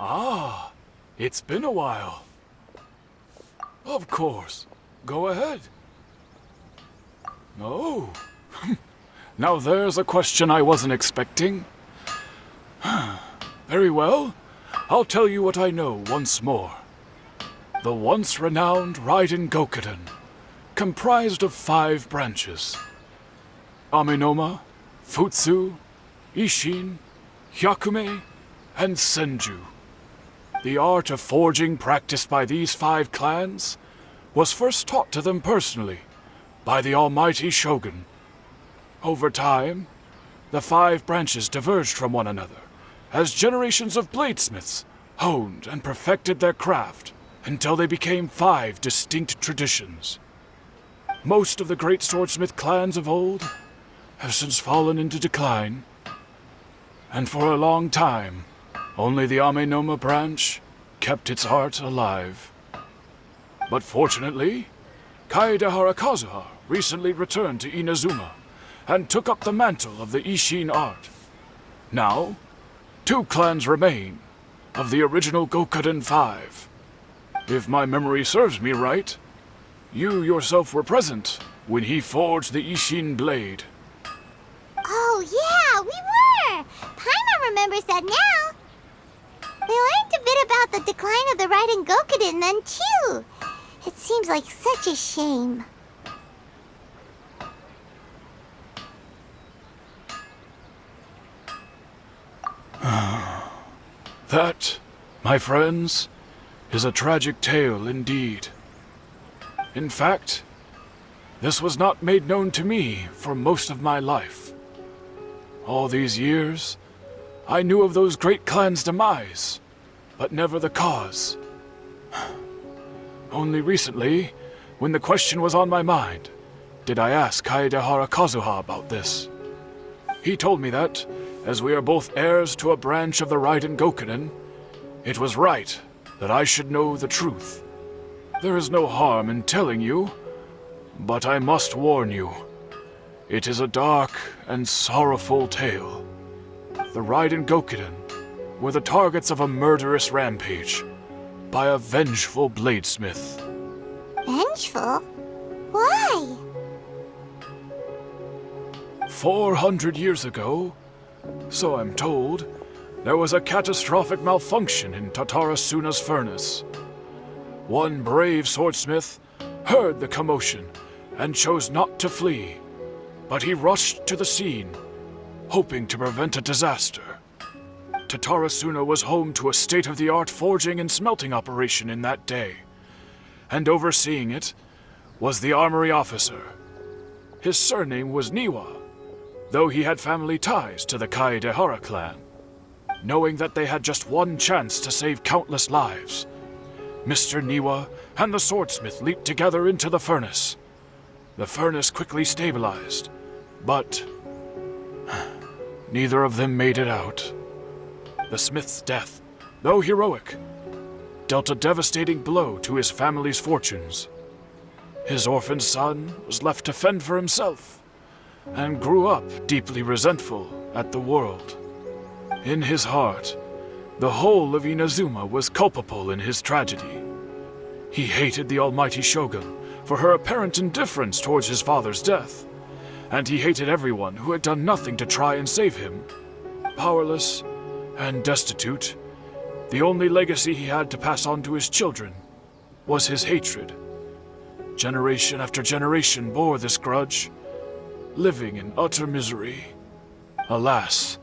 Ah, it's been a while. Of course. Go ahead. Oh. Now there's a question I wasn't expecting. Very well. I'll tell you what I know once more. The once renowned Raiden Gokuden, comprised of 5 branches. Amenoma, Futsu, Ishin, Hyakume, and Senju. The art of forging practiced by these 5 clans was first taught to them personally by the almighty Shogun. Over time, the 5 branches diverged from one another as generations of bladesmiths honed and perfected their craft until they became 5 distinct traditions. Most of the great swordsmith clans of old have since fallen into decline, and for a long time, only the Amenoma branch kept its art alive. But fortunately, Kaedehara Kazuha recently returned to Inazuma and took up the mantle of the Ishin art. Now, 2 clans remain of the original Gokuden 5. If my memory serves me right, you yourself were present when he forged the Ishin blade. Oh yeah, we were! Paimon remembers that now. We learned a bit about the decline of the Raiden Gokuden then, too. It seems like such a shame. That, my friends, is a tragic tale indeed. In fact, this was not made known to me for most of my life. All these years, I knew of those great clans' demise, but never the cause. Only recently, when the question was on my mind, did I ask Kaedehara Kazuha about this. He told me that, as we are both heirs to a branch of the Raiden Gokuden, it was right that I should know the truth. There is no harm in telling you, but I must warn you. It is a dark and sorrowful tale. The Raiden Gokuden were the targets of a murderous rampage by a vengeful bladesmith. Vengeful? Why? 400 years ago, so I'm told, there was a catastrophic malfunction in Tatarasuna's furnace. One brave swordsmith heard the commotion and chose not to flee, but he rushed to the scene, hoping to prevent a disaster. Tatarasuna was home to a state-of-the-art forging and smelting operation in that day, and overseeing it was the armory officer. His surname was Niwa, though he had family ties to the Kaedehara clan. Knowing that they had just one chance to save countless lives, Mr. Niwa and the swordsmith leaped together into the furnace. The furnace quickly stabilized, but neither of them made it out. The smith's death, though heroic, dealt a devastating blow to his family's fortunes. His orphaned son was left to fend for himself, and grew up deeply resentful at the world. In his heart, the whole of Inazuma was culpable in his tragedy. He hated the almighty Shogun for her apparent indifference towards his father's death, and he hated everyone who had done nothing to try and save him. Powerless and destitute, the only legacy he had to pass on to his children was his hatred. Generation after generation bore this grudge, living in utter misery. Alas,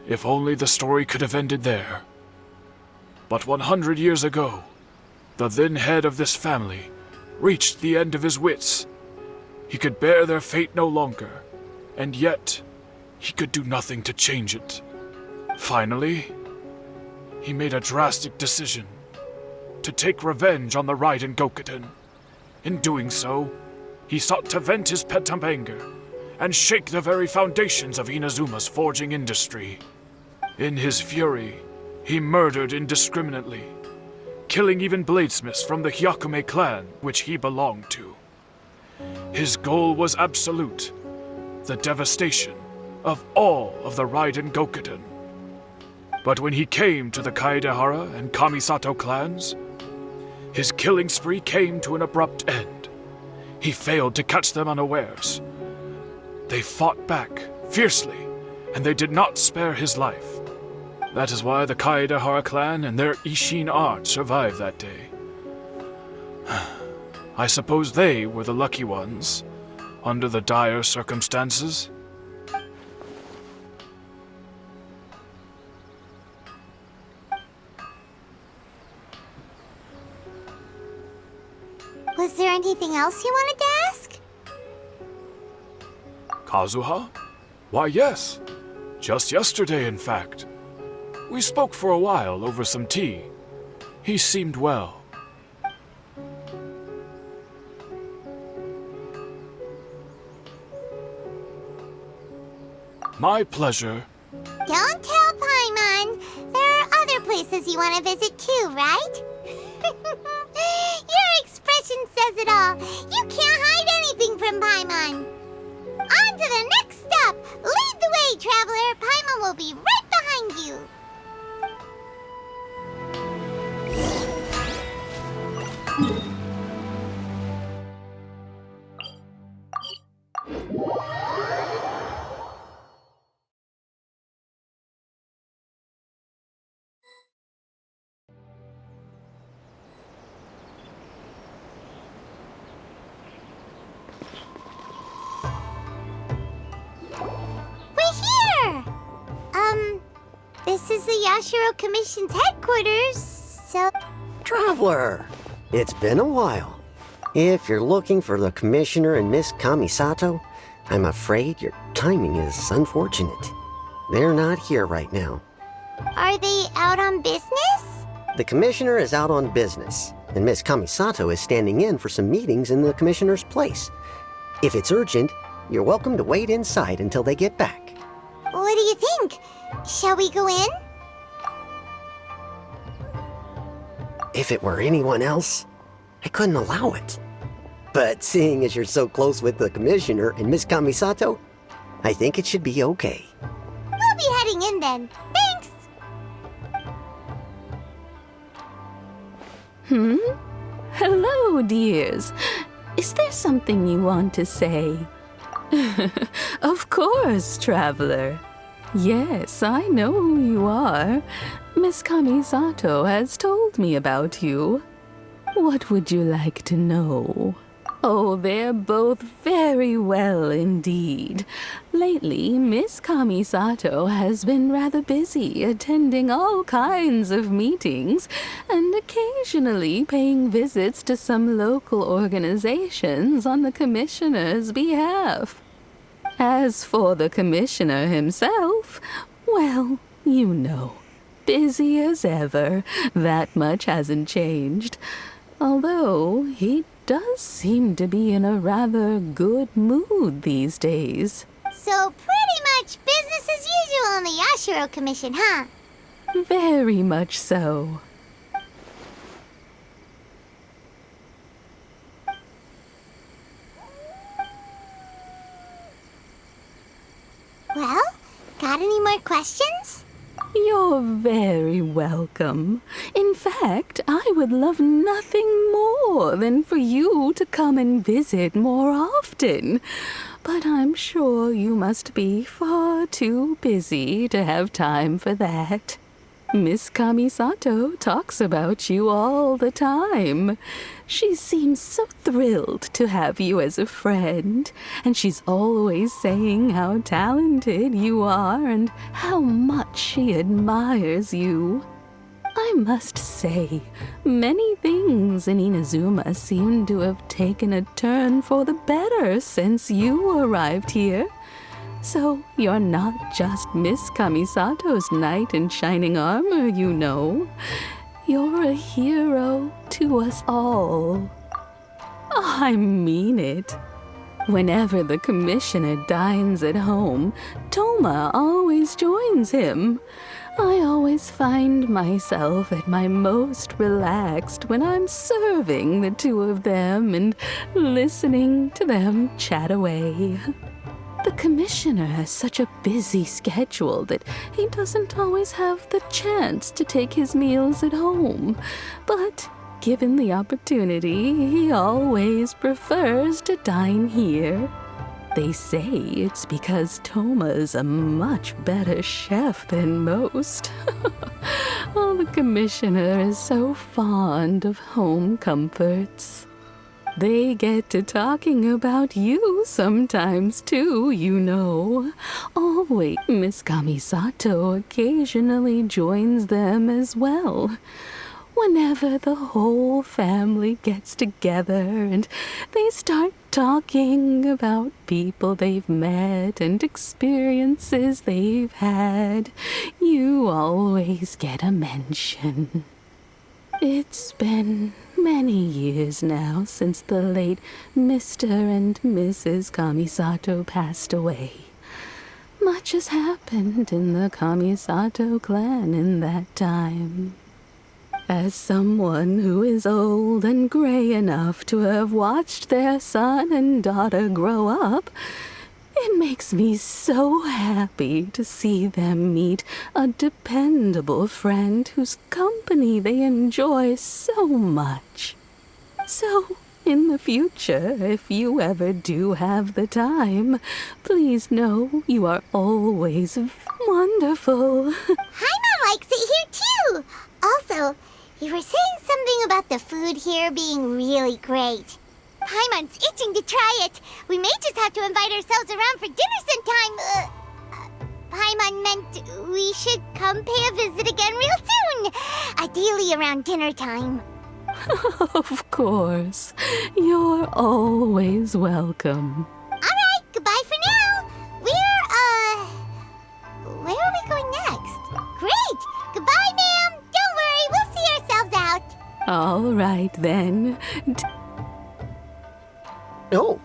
if only the story could have ended there. But 100 years ago, the then head of this family, reached the end of his wits. He could bear their fate no longer, and yet he could do nothing to change it. Finally, he made a drastic decision to take revenge on the Raiden Gokuden. In doing so, he sought to vent his pent-up anger and shake the very foundations of Inazuma's forging industry. In his fury, he murdered indiscriminately, killing even bladesmiths from the Hyakume clan which he belonged to. His goal was absolute, the devastation of all of the Raiden Gokuden. But when he came to the Kaedehara and Kamisato clans, his killing spree came to an abrupt end. He failed to catch them unawares. They fought back fiercely, and they did not spare his life. That is why the Kaedehara clan and their Ishin art survived that day. I suppose they were the lucky ones, under the dire circumstances. Was there anything else you wanted to ask? Kazuha? Why, yes. Just yesterday, in fact. We spoke for a while over some tea. He seemed well. My pleasure. Don't tell Paimon. There are other places you want to visit too, right? Your expression says it all. You can't hide anything from Paimon. On to the next stop. Lead the way, traveler. Paimon will be right behind you. This is the Yashiro Commission's headquarters, so... Traveler! It's been a while. If you're looking for the Commissioner and Miss Kamisato, I'm afraid your timing is unfortunate. They're not here right now. Are they out on business? The Commissioner is out on business, and Miss Kamisato is standing in for some meetings in the Commissioner's place. If it's urgent, you're welcome to wait inside until they get back. What do you think? Shall we go in? If it were anyone else, I couldn't allow it. But seeing as you're so close with the Commissioner and Miss Kamisato, I think it should be okay. We'll be heading in then. Thanks! Hello, dears. Is there something you want to say? Of course, traveler. Yes, I know who you are. Miss Kamisato has told me about you. What would you like to know? Oh, they're both very well indeed. Lately, Miss Kamisato has been rather busy attending all kinds of meetings and occasionally paying visits to some local organizations on the Commissioner's behalf. As for the Commissioner himself, well, you know, busy as ever. That much hasn't changed. Although he does seem to be in a rather good mood these days. So pretty much business as usual on the Yashiro Commission, huh? Very much so. Well, got any more questions? You're very welcome. In fact, I would love nothing more than for you to come and visit more often. But I'm sure you must be far too busy to have time for that. Miss Kamisato talks about you all the time. She seems so thrilled to have you as a friend, and she's always saying how talented you are and how much she admires you. I must say, many things in Inazuma seem to have taken a turn for the better since you arrived here. So you're not just Miss Kamisato's knight in shining armor, you know. You're a hero to us all. I mean it. Whenever the commissioner dines at home, Toma always joins him. I always find myself at my most relaxed when I'm serving the two of them and listening to them chat away. The commissioner has such a busy schedule that he doesn't always have the chance to take his meals at home, but given the opportunity, he always prefers to dine here. They say it's because Toma's a much better chef than most. Oh, the commissioner is so fond of home comforts. They get to talking about you sometimes, too, you know. Oh, wait, Miss Kamisato occasionally joins them as well. Whenever the whole family gets together and they start talking about people they've met and experiences they've had, you always get a mention. It's been many years now since the late Mr. and Mrs. Kamisato passed away. Much has happened in the Kamisato clan in that time. As someone who is old and gray enough to have watched their son and daughter grow up, it makes me so happy to see them meet a dependable friend whose company they enjoy so much. So, in the future, if you ever do have the time, please know you are always wonderful. Paimon likes it here too. Also, you were saying something about the food here being really great. Paimon's itching to try it. We may just have to invite ourselves around for dinner sometime. Paimon meant we should come pay a visit again real soon. Ideally around dinner time. Of course. You're always welcome. Alright, goodbye for now. Where are we going next? Great! Goodbye, ma'am. Don't worry, we'll see ourselves out. All right, then. Oh,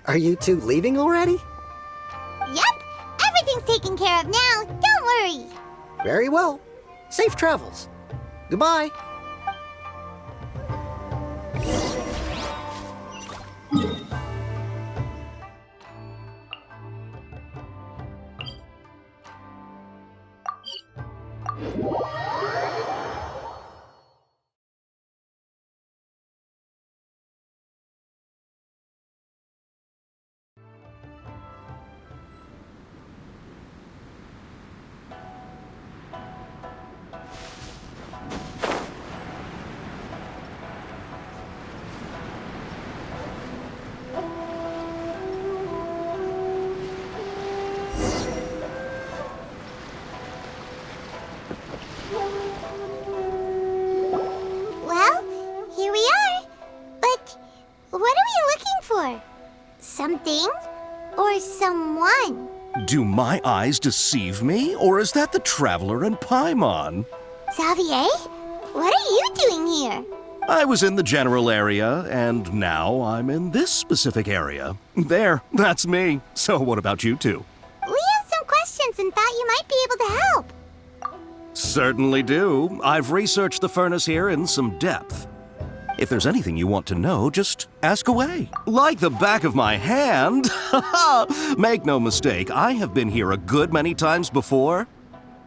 are you two leaving already? Yep, everything's taken care of now. Don't worry. Very well. Safe travels. Goodbye. Well, here we are. But what are we looking for? Something or someone? Do my eyes deceive me, or is that the Traveler and Paimon? Xavier, what are you doing here? I was in the general area, and now I'm in this specific area. There, that's me. So what about you two? We have some questions and thought you might be able to help. Certainly do. I've researched the furnace here in some depth. If there's anything you want to know, just ask away. Like the back of my hand. Make no mistake, I have been here a good many times before.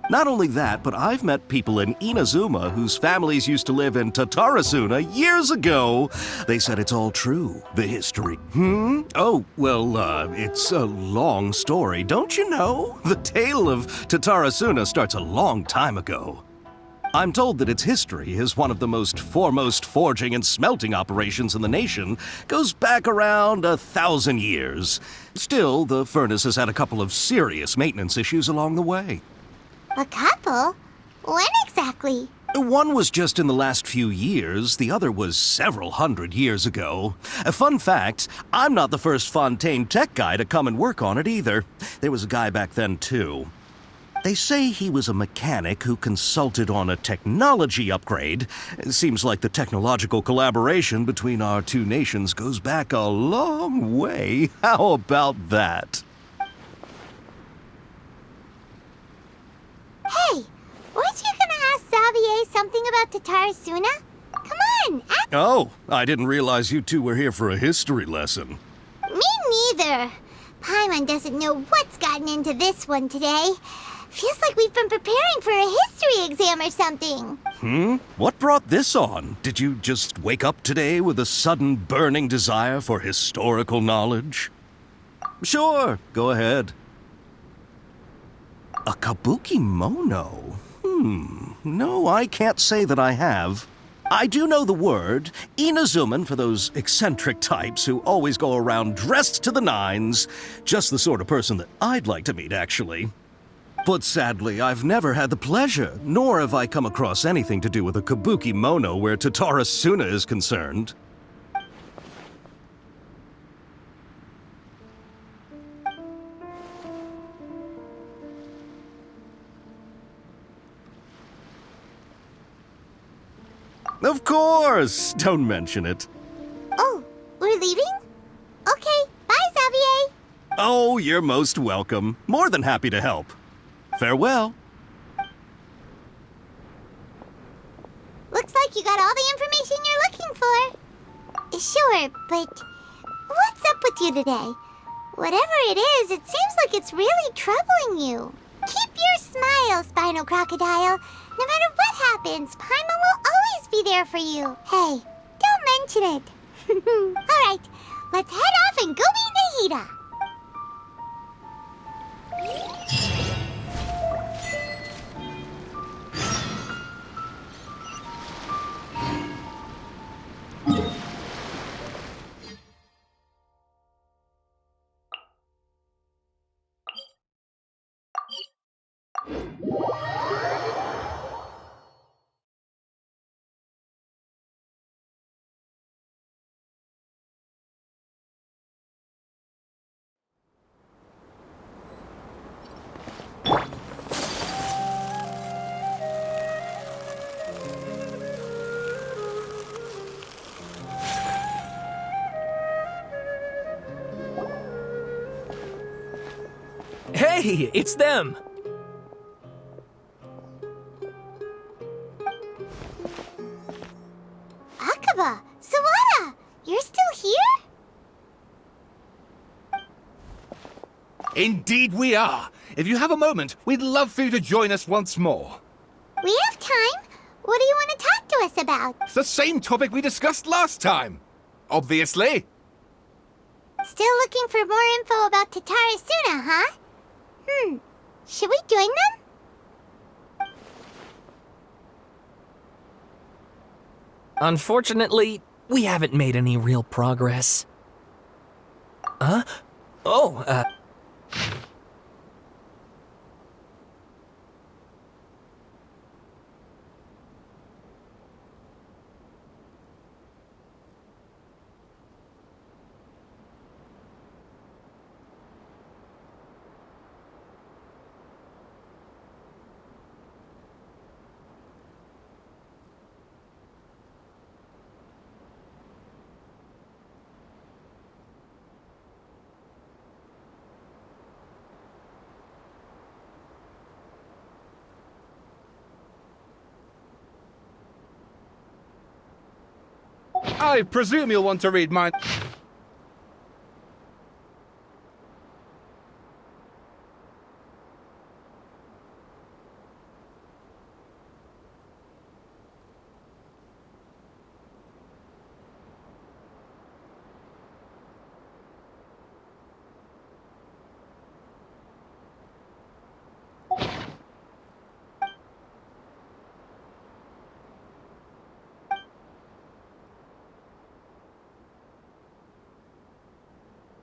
Not only that, but I've met people in Inazuma whose families used to live in Tatarasuna years ago. They said it's all true, the history. Oh, well, it's a long story, don't you know? The tale of Tatarasuna starts a long time ago. I'm told that its history is one of the most foremost forging and smelting operations in the nation, goes back around 1,000 years. Still, the furnace has had a couple of serious maintenance issues along the way. A couple? When exactly? One was just in the last few years, the other was several hundred years ago. A fun fact, I'm not the first Fontaine tech guy to come and work on it either. There was a guy back then too. They say he was a mechanic who consulted on a technology upgrade. It seems like the technological collaboration between our two nations goes back a long way. How about that? Hey, weren't you gonna ask Xavier something about Tatarasuna? Come on, ask. Oh, I didn't realize you two were here for a history lesson. Me neither. Paimon doesn't know what's gotten into this one today. Feels like we've been preparing for a history exam or something. What brought this on? Did you just wake up today with a sudden burning desire for historical knowledge? Sure, go ahead. A kabuki mono? No, I can't say that I have. I do know the word, Inazuman for those eccentric types who always go around dressed to the nines. Just the sort of person that I'd like to meet, actually. But sadly, I've never had the pleasure, nor have I come across anything to do with a kabuki mono where Tatarasuna is concerned. Of course! Don't mention it. Oh, we're leaving? Okay, bye, Xavier. Oh, you're most welcome. More than happy to help. Farewell. Looks like you got all the information you're looking for. Sure, but what's up with you today? Whatever it is, it seems like it's really troubling you. Keep your smile, Spinal Crocodile. No matter what happens, Paimon will always be there for you. Hey, don't mention it. All right, let's head off and go meet Nahida. Hey, it's them! Akaba, Sawada, you're still here? Indeed we are. If you have a moment, we'd love for you to join us once more. We have time. What do you want to talk to us about? It's the same topic we discussed last time. Obviously. Still looking for more info about Tatarasuna, huh? Should we join them? Unfortunately, we haven't made any real progress. Huh? Oh, I presume you'll want to read mine.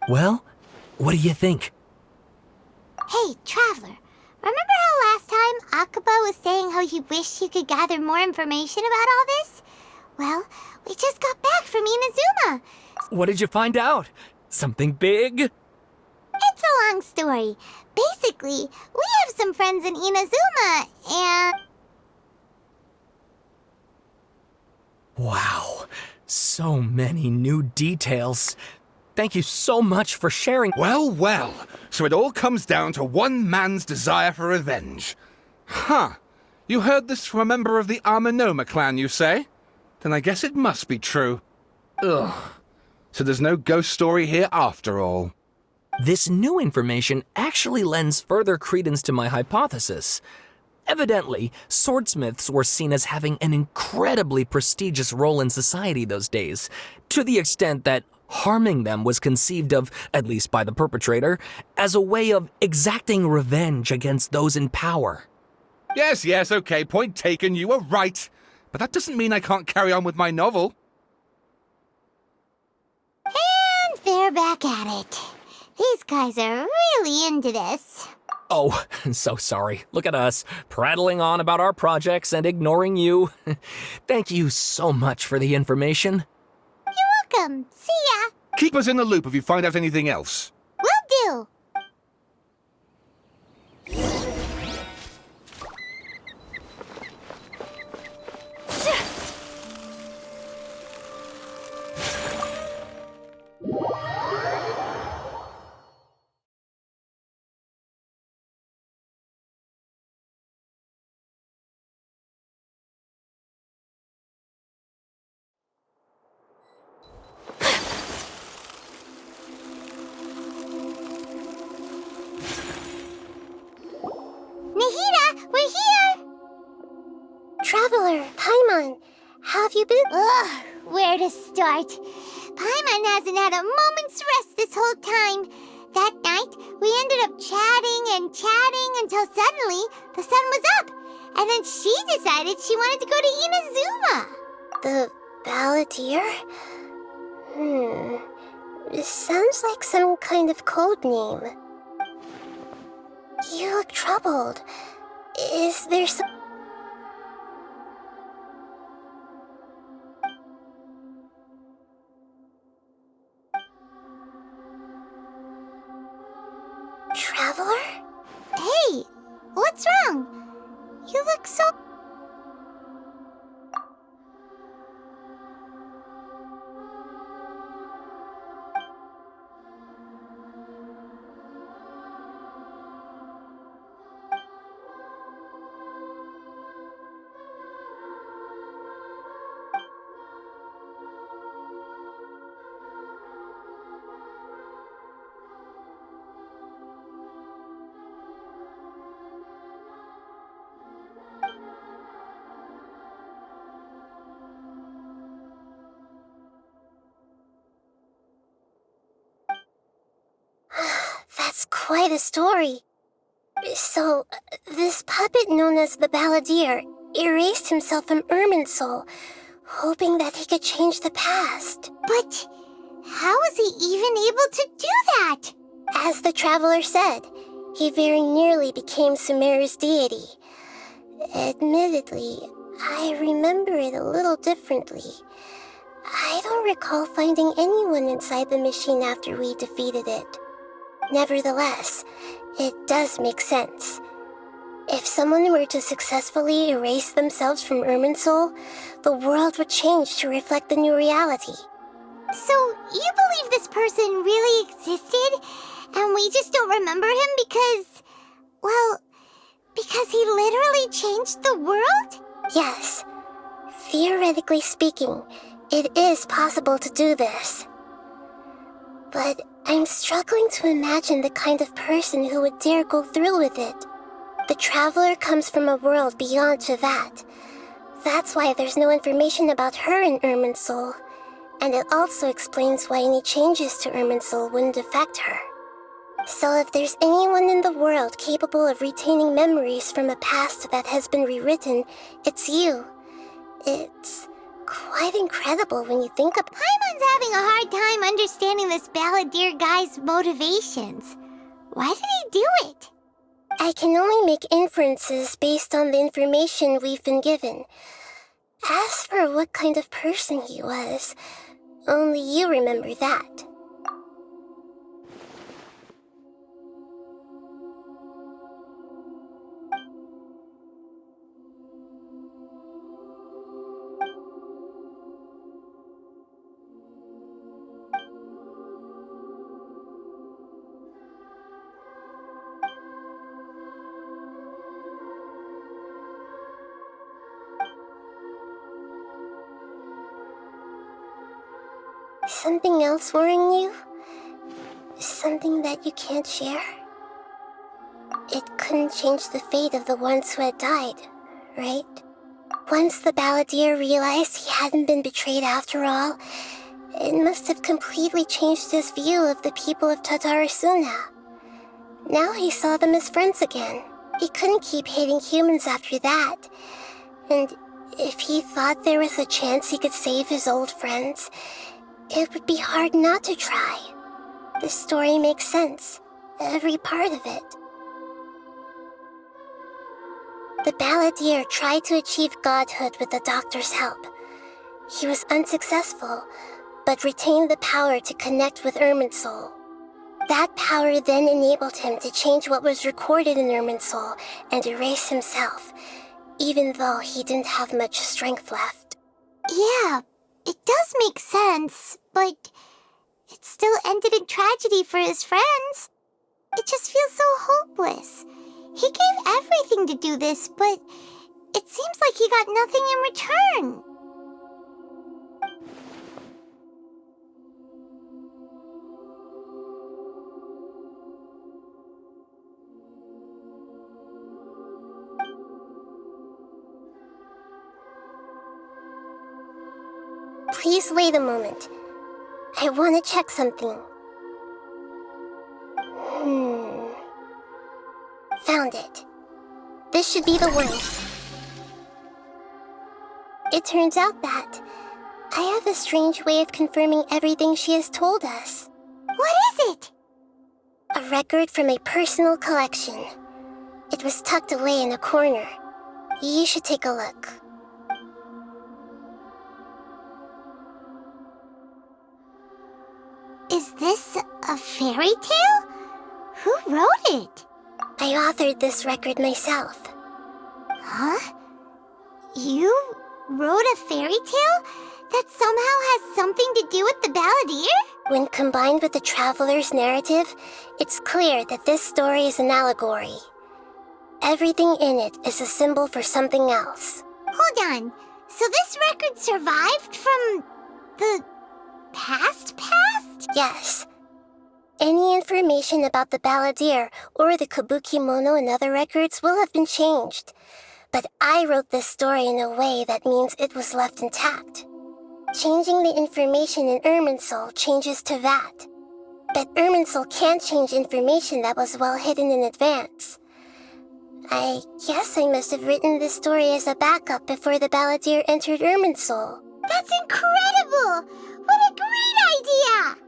well, what do you think? Hey, Traveler, remember how last time Akaba was saying how he wished he could gather more information about all this? Well, we just got back from Inazuma. What did you find out? Something big? It's a long story. Basically, we have some friends in Inazuma, and... Wow, so many new details. Thank you so much for sharing. Well, well. So it all comes down to one man's desire for revenge. Huh. You heard this from a member of the Armanoma clan, you say? Then I guess it must be true. Ugh. So there's no ghost story here after all. This new information actually lends further credence to my hypothesis. Evidently, swordsmiths were seen as having an incredibly prestigious role in society those days, to the extent that harming them was conceived of, at least by the perpetrator, as a way of exacting revenge against those in power. Yes, okay, point taken, you were right. But that doesn't mean I can't carry on with my novel. And they're back at it. These guys are really into this. Oh, so sorry. Look at us, prattling on about our projects and ignoring you. Thank you so much for the information. You're welcome. See ya. Keep us in the loop if you find out anything else. Will do. Nahida, we're here! Traveler, Paimon, how have you been? Ugh, where to start? Paimon hasn't had a moment's rest this whole time. That night, we ended up chatting and chatting until suddenly the sun was up. And then she decided she wanted to go to Inazuma. The Balladeer? It sounds like some kind of code name. You look troubled. Is there some... Traveler? Hey, what's wrong? You look so... That's quite a story. So, this puppet known as the Balladeer erased himself from Irminsul, hoping that he could change the past. But how was he even able to do that? As the Traveler said, he very nearly became Sumeru's deity. Admittedly, I remember it a little differently. I don't recall finding anyone inside the machine after we defeated it. Nevertheless, it does make sense. If someone were to successfully erase themselves from Irminsul, the world would change to reflect the new reality. So, you believe this person really existed, and we just don't remember him because... well, because he literally changed the world? Yes. Theoretically speaking, it is possible to do this. But I'm struggling to imagine the kind of person who would dare go through with it. The Traveler comes from a world beyond Javat. That's why there's no information about her in Irminsul. And it also explains why any changes to Irminsul wouldn't affect her. So if there's anyone in the world capable of retaining memories from a past that has been rewritten, it's you. It's quite incredible when you think about it. Paimon's having a hard time understanding this Balladeer guy's motivations. Why did he do it? I can only make inferences based on the information we've been given. As for what kind of person he was, only you remember that. Something else worrying you? Something that you can't share? It couldn't change the fate of the ones who had died, right? Once the balladeer realized he hadn't been betrayed after all, it must have completely changed his view of the people of Tatarasuna. Now he saw them as friends again. He couldn't keep hating humans after that. And if he thought there was a chance he could save his old friends, it would be hard not to try. The story makes sense, every part of it. The balladeer tried to achieve godhood with the doctor's help. He was unsuccessful, but retained the power to connect with Irminsul. That power then enabled him to change what was recorded in Irminsul and erase himself, even though he didn't have much strength left. Yeah, it does make sense, but it still ended in tragedy for his friends. It just feels so hopeless. He gave everything to do this, but it seems like he got nothing in return. Please wait a moment. I want to check something. Found it. This should be the one. It turns out that I have a strange way of confirming everything she has told us. What is it? A record from a personal collection. It was tucked away in a corner. You should take a look. Is this a fairy tale? Who wrote it? I authored this record myself. Huh? You wrote a fairy tale that somehow has something to do with the balladeer? When combined with the traveler's narrative, it's clear that this story is an allegory. Everything in it is a symbol for something else. Hold on. So this record survived from the past? Yes. Any information about the balladeer or the kabuki mono in other records will have been changed. But I wrote this story in a way that means it was left intact. Changing the information in Irminsul changes to that. But Irminsul can't change information that was well hidden in advance. I guess I must have written this story as a backup before the balladeer entered Irminsul. That's incredible! What a great idea!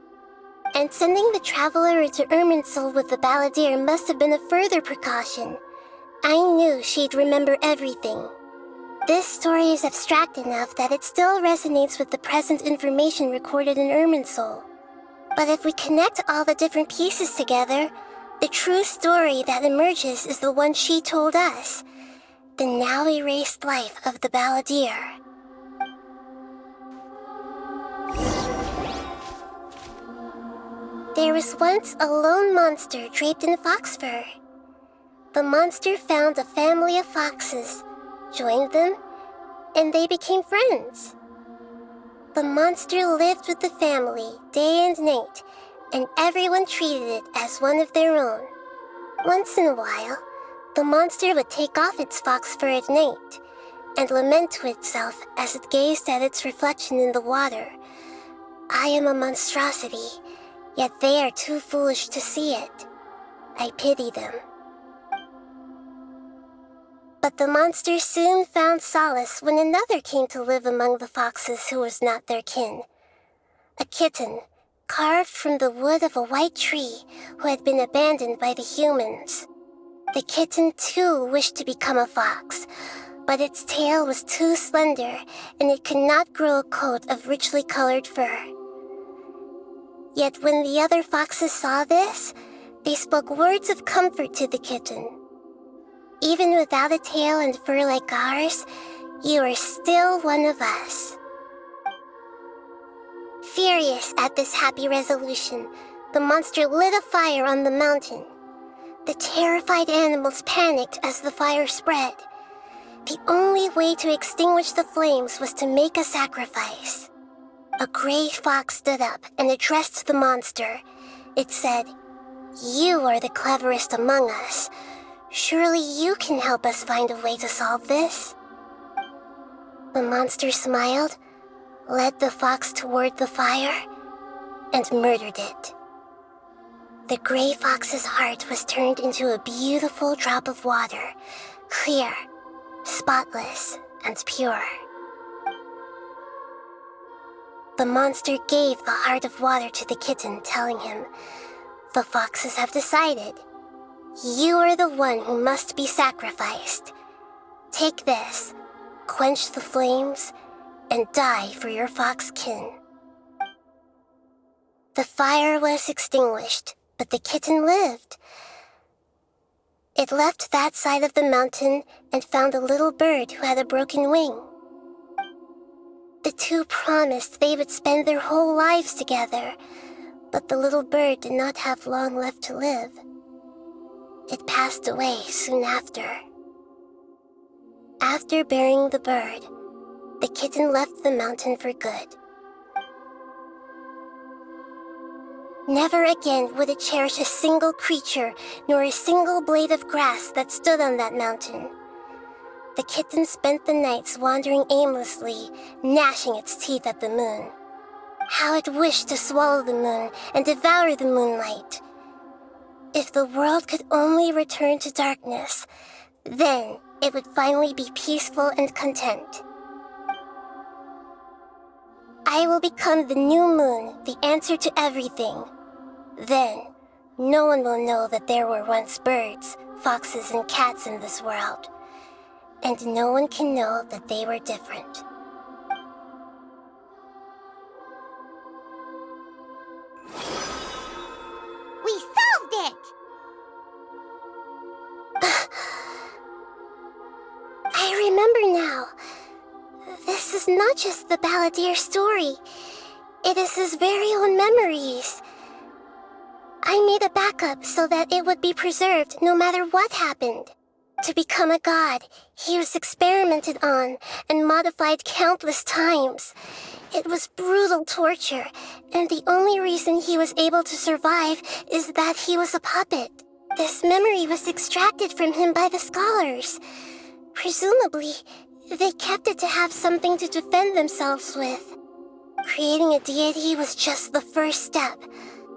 And sending the traveler into Irminsul with the balladeer must have been a further precaution. I knew she'd remember everything. This story is abstract enough that it still resonates with the present information recorded in Irminsul. But if we connect all the different pieces together, the true story that emerges is the one she told us, the now erased life of the balladeer. There was once a lone monster draped in fox fur. The monster found a family of foxes, joined them, and they became friends. The monster lived with the family day and night, and everyone treated it as one of their own. Once in a while, the monster would take off its fox fur at night and lament to itself as it gazed at its reflection in the water. I am a monstrosity, yet they are too foolish to see it. I pity them. But the monster soon found solace when another came to live among the foxes who was not their kin. A kitten, carved from the wood of a white tree who had been abandoned by the humans. The kitten too wished to become a fox, but its tail was too slender and it could not grow a coat of richly colored fur. Yet when the other foxes saw this, they spoke words of comfort to the kitten. Even without a tail and fur like ours, you are still one of us. Furious at this happy resolution, the monster lit a fire on the mountain. The terrified animals panicked as the fire spread. The only way to extinguish the flames was to make a sacrifice. A gray fox stood up and addressed the monster. It said, "You are the cleverest among us. Surely you can help us find a way to solve this." The monster smiled, led the fox toward the fire, and murdered it. The gray fox's heart was turned into a beautiful drop of water, clear, spotless, and pure. The monster gave the heart of water to the kitten, telling him, "The foxes have decided. You are the one who must be sacrificed. Take this, quench the flames, and die for your fox kin." The fire was extinguished, but the kitten lived. It left that side of the mountain and found a little bird who had a broken wing. The two promised they would spend their whole lives together, but the little bird did not have long left to live. It passed away soon after. After burying the bird, the kitten left the mountain for good. Never again would it cherish a single creature nor a single blade of grass that stood on that mountain. The kitten spent the nights wandering aimlessly, gnashing its teeth at the moon. How it wished to swallow the moon and devour the moonlight. If the world could only return to darkness, then it would finally be peaceful and content. I will become the new moon, the answer to everything. Then, no one will know that there were once birds, foxes, and cats in this world. And no one can know that they were different. We solved it! I remember now. This is not just the balladeer's story. It is his very own memories. I made a backup so that it would be preserved no matter what happened. To become a god, he was experimented on and modified countless times. It was brutal torture, and the only reason he was able to survive is that he was a puppet. This memory was extracted from him by the scholars. Presumably, they kept it to have something to defend themselves with. Creating a deity was just the first step.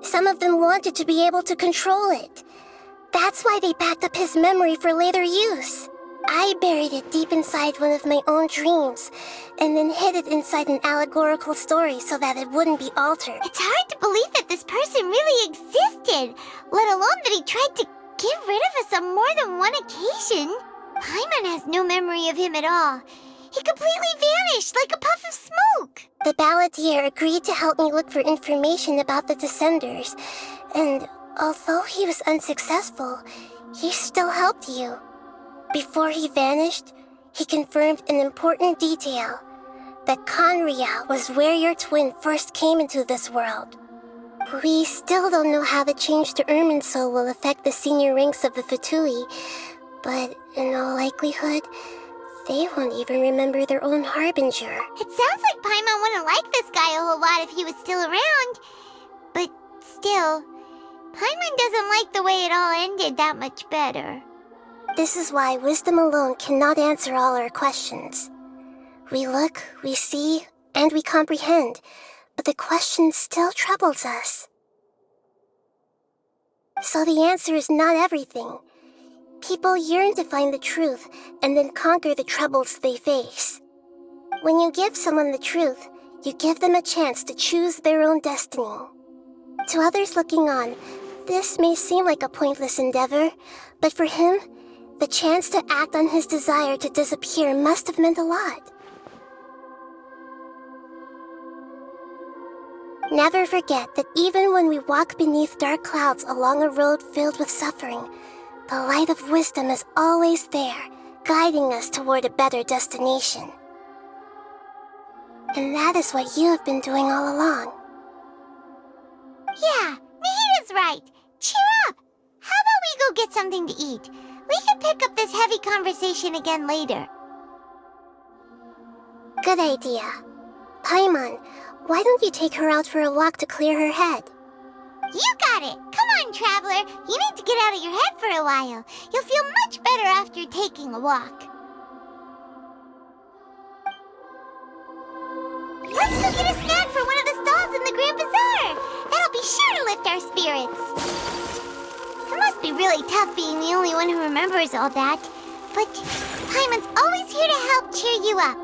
Some of them wanted to be able to control it. That's why they backed up his memory for later use. I buried it deep inside one of my own dreams, and then hid it inside an allegorical story so that it wouldn't be altered. It's hard to believe that this person really existed, let alone that he tried to get rid of us on more than one occasion. Paimon has no memory of him at all. He completely vanished like a puff of smoke. The balladeer agreed to help me look for information about the Descenders, and although he was unsuccessful, he still helped you. Before he vanished, he confirmed an important detail, that Conria was where your twin first came into this world. We still don't know how the change to Irminsul will affect the senior ranks of the Fatui, but in all likelihood, they won't even remember their own Harbinger. It sounds like Paimon wouldn't like this guy a whole lot if he was still around. But still, Paimon doesn't like the way it all ended that much better. This is why wisdom alone cannot answer all our questions. We look, we see, and we comprehend, but the question still troubles us. So the answer is not everything. People yearn to find the truth and then conquer the troubles they face. When you give someone the truth, you give them a chance to choose their own destiny. To others looking on, this may seem like a pointless endeavor, but for him, The chance to act on his desire to disappear must have meant a lot. Never forget that even when we walk beneath dark clouds along a road filled with suffering, the light of wisdom is always there, guiding us toward a better destination. And that is what you have been doing all along. Yeah, Nahita's right. Cheer up. How about we go get something to eat? We can pick up this heavy conversation again later. Good idea. Paimon, why don't you take her out for a walk to clear her head? You got it. Come on, Traveler. You need to get out of your head for a while. You'll feel much better after taking a walk. Let's go get a snack from one of the stalls in the Grand Bazaar. That'll be sure to lift our spirits. It must be really tough being the only one who remembers all that. But Paimon's always here to help cheer you up.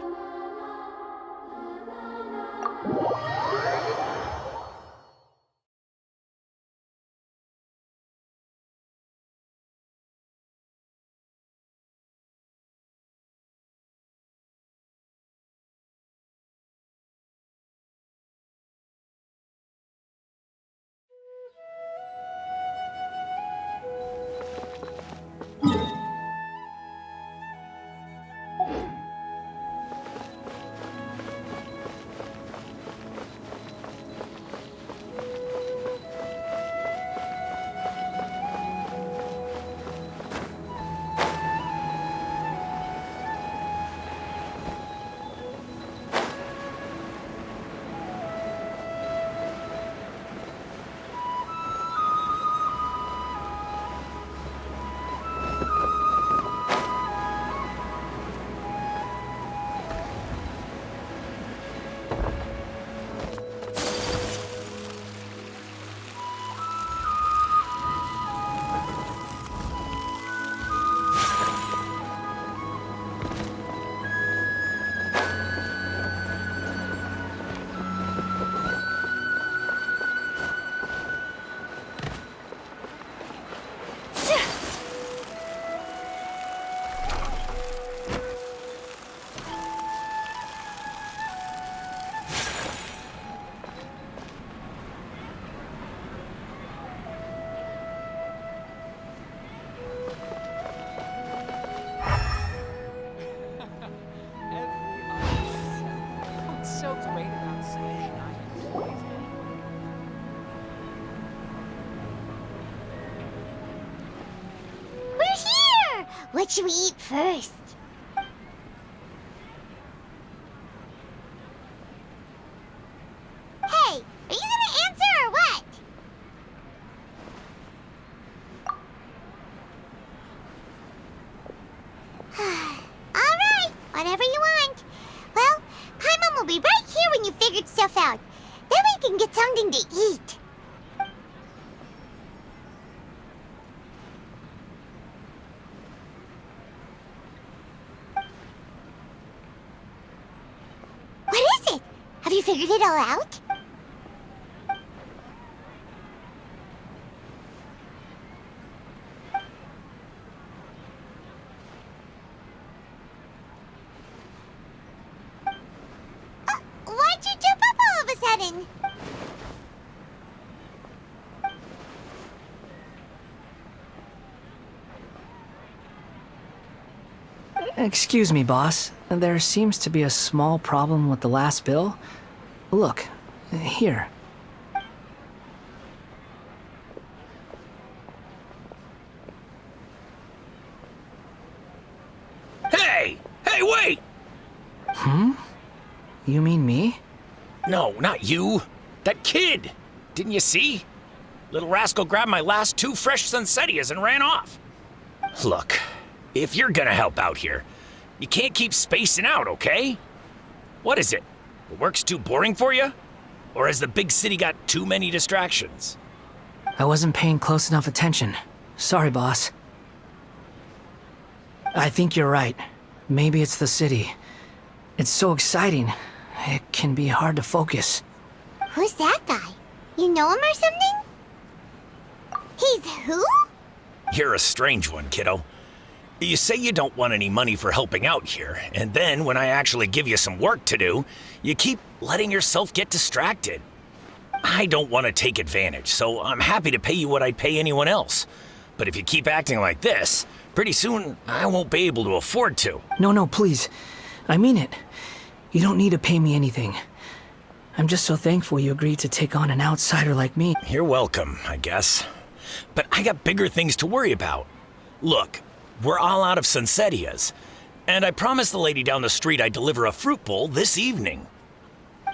What should we eat first? Hey, are you gonna answer or what? Alright, whatever you want. Well, Paimon will be right here when you figured stuff out. Then we can get something to eat. Have you figured it all out? Why'd you jump up all of a sudden? Excuse me, boss. There seems to be a small problem with the last bill. Look, here. Hey! Hey, wait! You mean me? No, not you. That kid! Didn't you see? Little rascal grabbed my last 2 fresh Sunsettias and ran off. Look, if you're gonna help out here, you can't keep spacing out, okay? What is it? The work's too boring for you? Or has the big city got too many distractions? I wasn't paying close enough attention. Sorry, boss. I think you're right. Maybe it's the city. It's so exciting. It can be hard to focus. Who's that guy? You know him or something? He's who? You're a strange one, kiddo. You say you don't want any money for helping out here, and then when I actually give you some work to do, you keep letting yourself get distracted. I don't want to take advantage, so I'm happy to pay you what I'd pay anyone else. But if you keep acting like this, pretty soon I won't be able to afford to. No, please. I mean it. You don't need to pay me anything. I'm just so thankful you agreed to take on an outsider like me. You're welcome, I guess. But I got bigger things to worry about. Look, we're all out of Sunsetias, and I promised the lady down the street I'd deliver a fruit bowl this evening.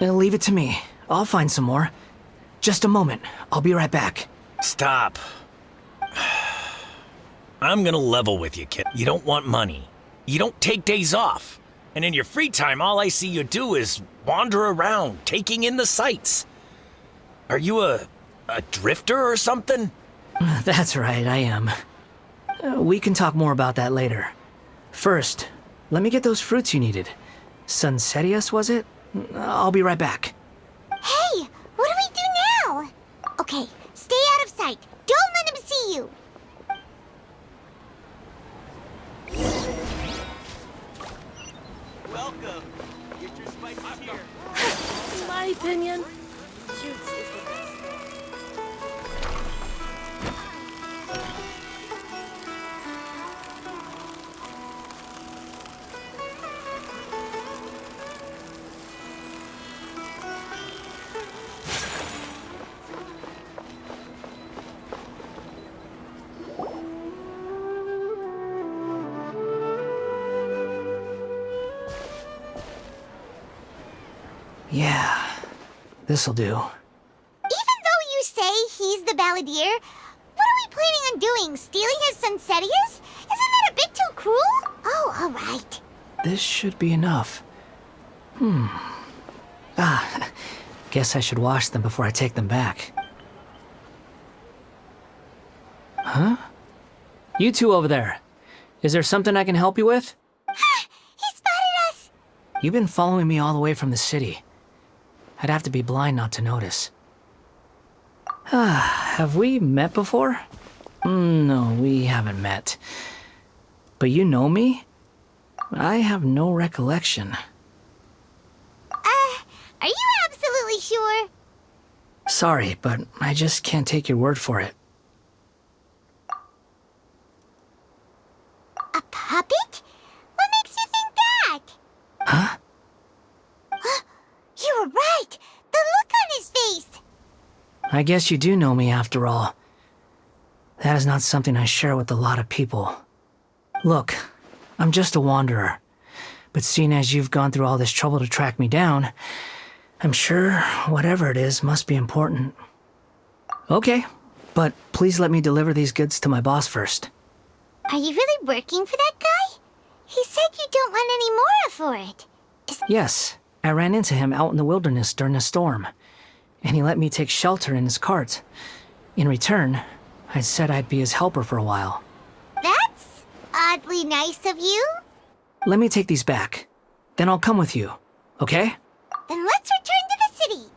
Leave it to me. I'll find some more. Just a moment. I'll be right back. Stop. I'm gonna level with you, kid. You don't want money. You don't take days off. And in your free time, all I see you do is wander around, taking in the sights. Are you a drifter or something? That's right, I am. We can talk more about that later. First, let me get those fruits you needed. Sunsetias, was it? I'll be right back. Hey, what do we do now? Okay, stay out of sight. Don't let him see you. Welcome. Get your spices here. In my opinion, Yeah, this'll do. Even though you say he's the balladeer, what are we planning on doing? Stealing his Sunsetias? Isn't that a bit too cruel? Oh, all right. This should be enough. Guess I should wash them before I take them back. Huh? You two over there. Is there something I can help you with? He spotted us. You've been following me all the way from the city. I'd have to be blind not to notice. Have we met before? No, we haven't met. But you know me? I have no recollection. Are you absolutely sure? Sorry, but I just can't take your word for it. A puppet? What makes you think that? Huh? You were right. The look on his face. I guess you do know me after all. That is not something I share with a lot of people. Look, I'm just a wanderer. But seeing as you've gone through all this trouble to track me down, I'm sure whatever it is must be important. Okay, but please let me deliver these goods to my boss first. Are you really working for that guy? He said you don't want any more for it. Yes, I ran into him out in the wilderness during a storm, and he let me take shelter in his cart. In return, I said I'd be his helper for a while. That's oddly nice of you. Let me take these back. Then I'll come with you, okay? Then let's return to the city.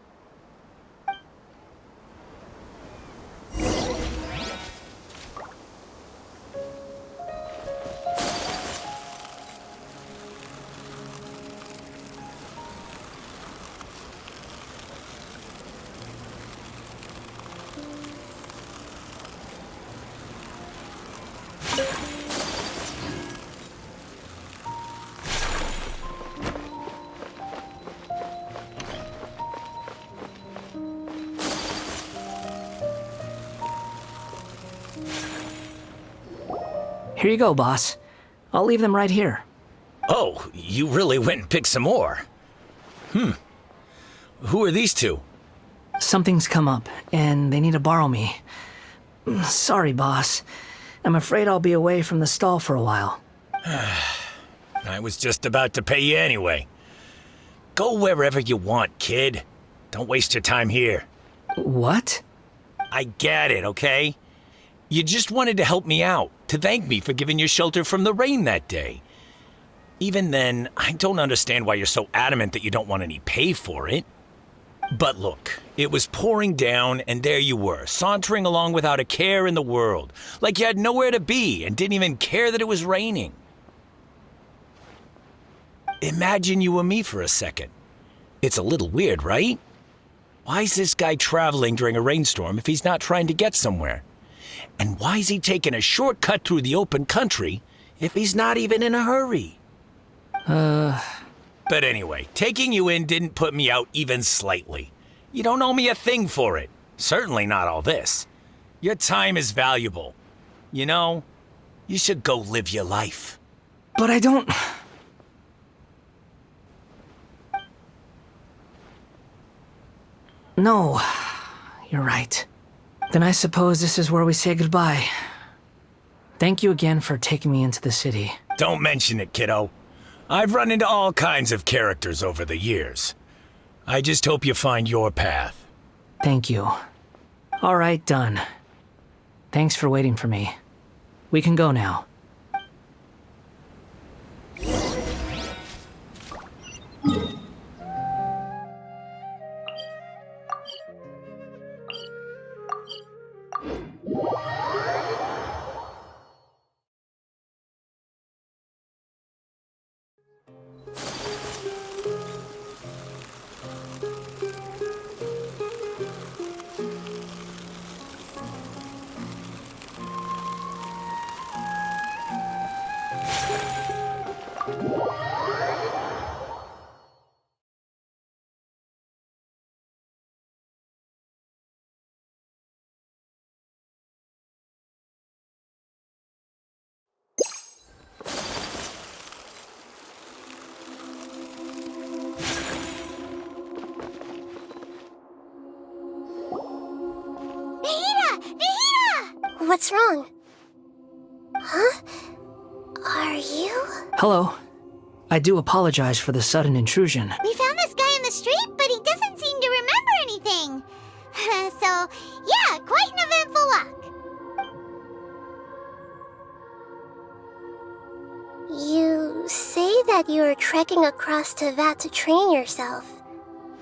Here you go, boss. I'll leave them right here. Oh, you really went and picked some more. Who are these two? Something's come up, and they need to borrow me. Sorry, boss. I'm afraid I'll be away from the stall for a while. I was just about to pay you anyway. Go wherever you want, kid. Don't waste your time here. What? I get it, okay? You just wanted to help me out, to thank me for giving you shelter from the rain that day. Even then, I don't understand why you're so adamant that you don't want any pay for it. But look, it was pouring down, and there you were, sauntering along without a care in the world, like you had nowhere to be and didn't even care that it was raining. Imagine you were me for a second. It's a little weird, right? Why's this guy traveling during a rainstorm if he's not trying to get somewhere? And why's he taking a shortcut through the open country if he's not even in a hurry? But anyway, taking you in didn't put me out even slightly. You don't owe me a thing for it. Certainly not all this. Your time is valuable. You know, you should go live your life. But I don't... No, you're right. Then I suppose this is where we say goodbye. Thank you again for taking me into the city. Don't mention it, kiddo. I've run into all kinds of characters over the years. I just hope you find your path. Thank you. All right, done. Thanks for waiting for me. We can go now. What's wrong? Huh? Are you? Hello. I do apologize for the sudden intrusion. We found this guy in the street, but he doesn't seem to remember anything. So, yeah, quite an eventful walk. You say that you're trekking across Tevat to train yourself.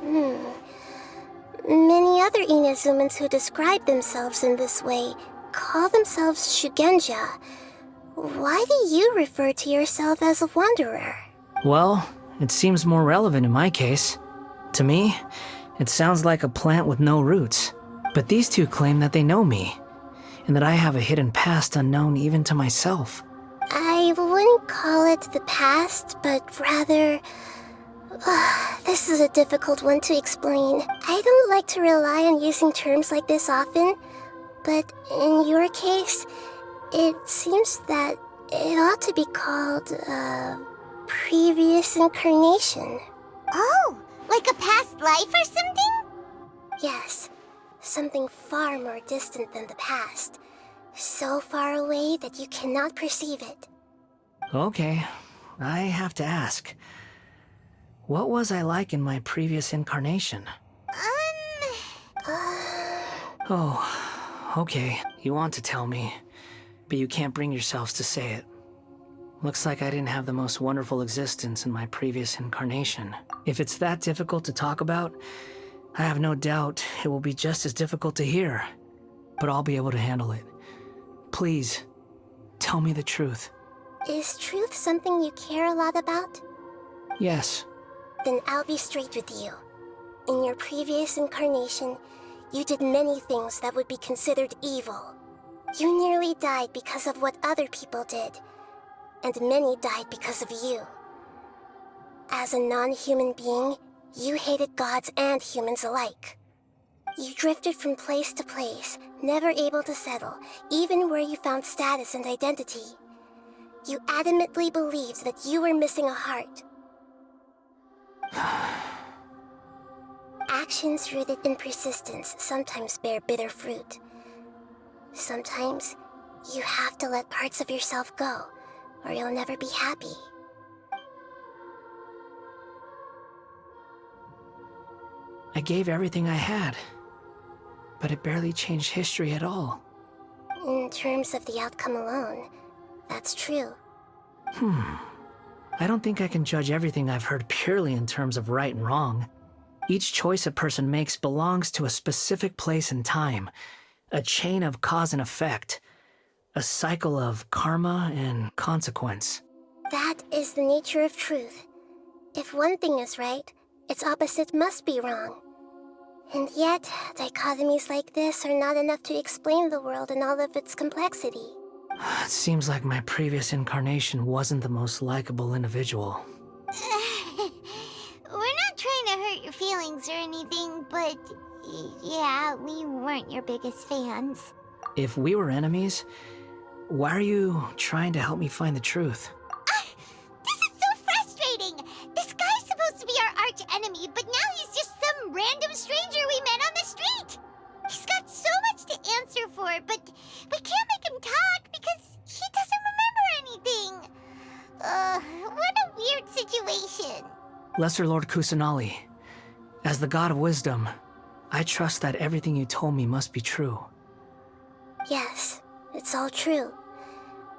Many other Inazumans who describe themselves in this way call themselves Shugenja. Why do you refer to yourself as a wanderer? Well, it seems more relevant in my case. To me, it sounds like a plant with no roots. But these two claim that they know me, and that I have a hidden past unknown even to myself. I wouldn't call it the past, but rather... this is a difficult one to explain. I don't like to rely on using terms like this often, but in your case, it seems that it ought to be called previous incarnation. Oh, like a past life or something? Yes, something far more distant than the past. So far away that you cannot perceive it. Okay, I have to ask. What was I like in my previous incarnation? Oh, okay. You want to tell me, but you can't bring yourselves to say it. Looks like I didn't have the most wonderful existence in my previous incarnation. If it's that difficult to talk about, I have no doubt it will be just as difficult to hear. But I'll be able to handle it. Please, tell me the truth. Is truth something you care a lot about? Yes. Then I'll be straight with you. In your previous incarnation, you did many things that would be considered evil. You nearly died because of what other people did, and many died because of you. As a non-human being, you hated gods and humans alike. You drifted from place to place, never able to settle, even where you found status and identity. You adamantly believed that you were missing a heart. Actions rooted in persistence sometimes bear bitter fruit. Sometimes, you have to let parts of yourself go, or you'll never be happy. I gave everything I had, but it barely changed history at all. In terms of the outcome alone, that's true. I don't think I can judge everything I've heard purely in terms of right and wrong. Each choice a person makes belongs to a specific place and time, a chain of cause and effect, a cycle of karma and consequence. That is the nature of truth. If one thing is right, its opposite must be wrong. And yet, dichotomies like this are not enough to explain the world in all of its complexity. It seems like my previous incarnation wasn't the most likable individual. We're not trying to hurt your feelings or anything, but yeah, we weren't your biggest fans. If we were enemies, why are you trying to help me find the truth? This is so frustrating! This guy's supposed to be our arch enemy, but now he's just some random stranger we met on the street! He's got so much to answer for, but we can't make him talk because he doesn't remember anything. What a weird situation. Lesser Lord Kusanali, as the god of wisdom, I trust that everything you told me must be true. Yes, it's all true.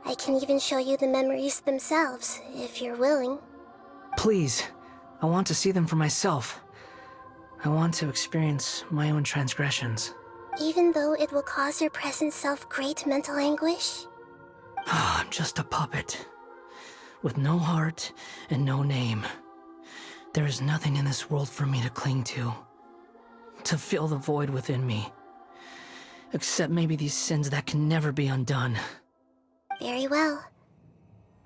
I can even show you the memories themselves, if you're willing. Please, I want to see them for myself. I want to experience my own transgressions. Even though it will cause your present self great mental anguish? I'm just a puppet, with no heart and no name. There is nothing in this world for me to cling to fill the void within me. Except maybe these sins that can never be undone. Very well.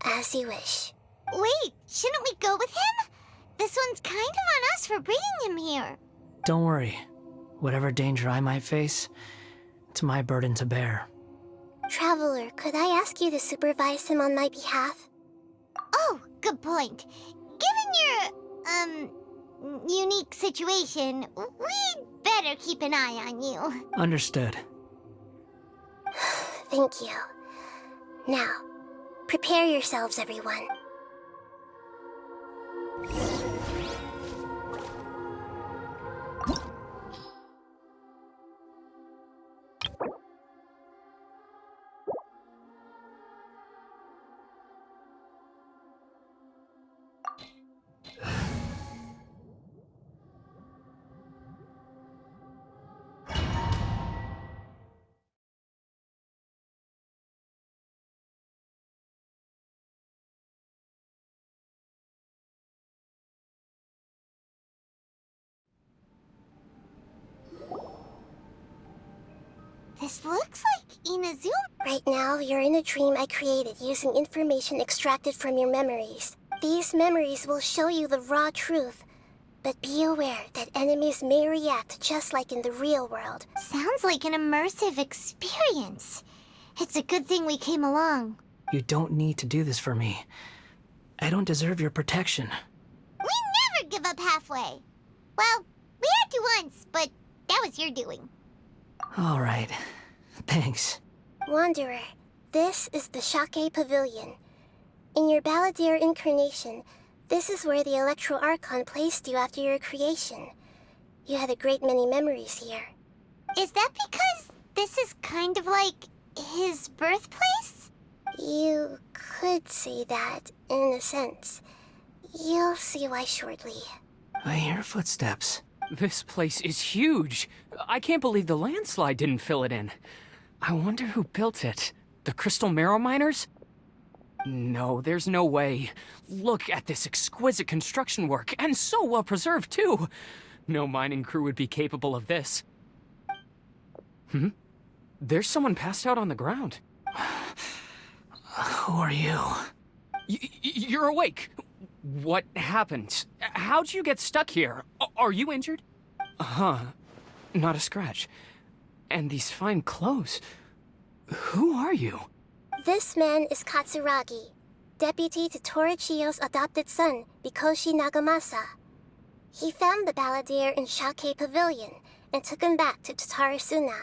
As you wish. Wait, shouldn't we go with him? This one's kind of on us for bringing him here. Don't worry. Whatever danger I might face, it's my burden to bear. Traveler, could I ask you to supervise him on my behalf? Oh, good point. Given your, unique situation, we'd better keep an eye on you. Understood. Thank you. Now, prepare yourselves, everyone. This looks like Inazuma. Right now, you're in a dream I created using information extracted from your memories. These memories will show you the raw truth, but be aware that enemies may react just like in the real world. Sounds like an immersive experience. It's a good thing we came along. You don't need to do this for me. I don't deserve your protection. We never give up halfway. Well, we had to once, but that was your doing. All right. Thanks. Wanderer, this is the Shake Pavilion. In your Balladeer incarnation, this is where the Electro Archon placed you after your creation. You had a great many memories here. Is that because this is kind of like his birthplace? You could say that, in a sense. You'll see why shortly. I hear footsteps. This place is huge. I can't believe the landslide didn't fill it in. I wonder who built it. The Crystal Marrow Miners? No, there's no way. Look at this exquisite construction work, and so well preserved, too. No mining crew would be capable of this. There's someone passed out on the ground. Who are you? You're awake. What happened? How'd you get stuck here? Are you injured? Huh. Not a scratch. And these fine clothes. Who are you? This man is Katsuragi, deputy to Torichiyo's adopted son, Bikoshi Nagamasa. He found the Balladeer in Shake Pavilion and took him back to Tatarasuna.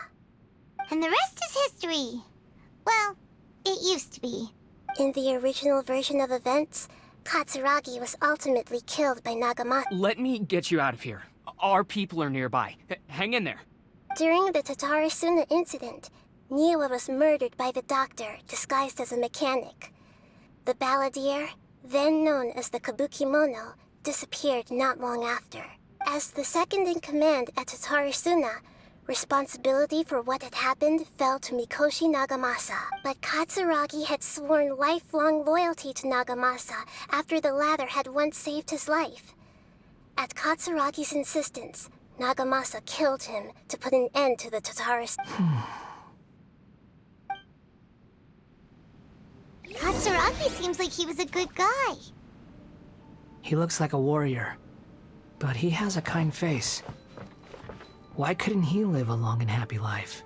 And the rest is history. Well, it used to be. In the original version of events, Katsuragi was ultimately killed by Nagamasa. Let me get you out of here. Our people are nearby. Hang in there. During the Tatarasuna incident, Niwa was murdered by the doctor, disguised as a mechanic. The Balladeer, then known as the Kabukimono, disappeared not long after. As the second in command at Tatarasuna, responsibility for what had happened fell to Mikoshi Nagamasa. But Katsuragi had sworn lifelong loyalty to Nagamasa after the latter had once saved his life. At Katsuragi's insistence, Nagamasa killed him to put an end to the Tataras. Katsuragi seems like he was a good guy. He looks like a warrior, but he has a kind face. Why couldn't he live a long and happy life?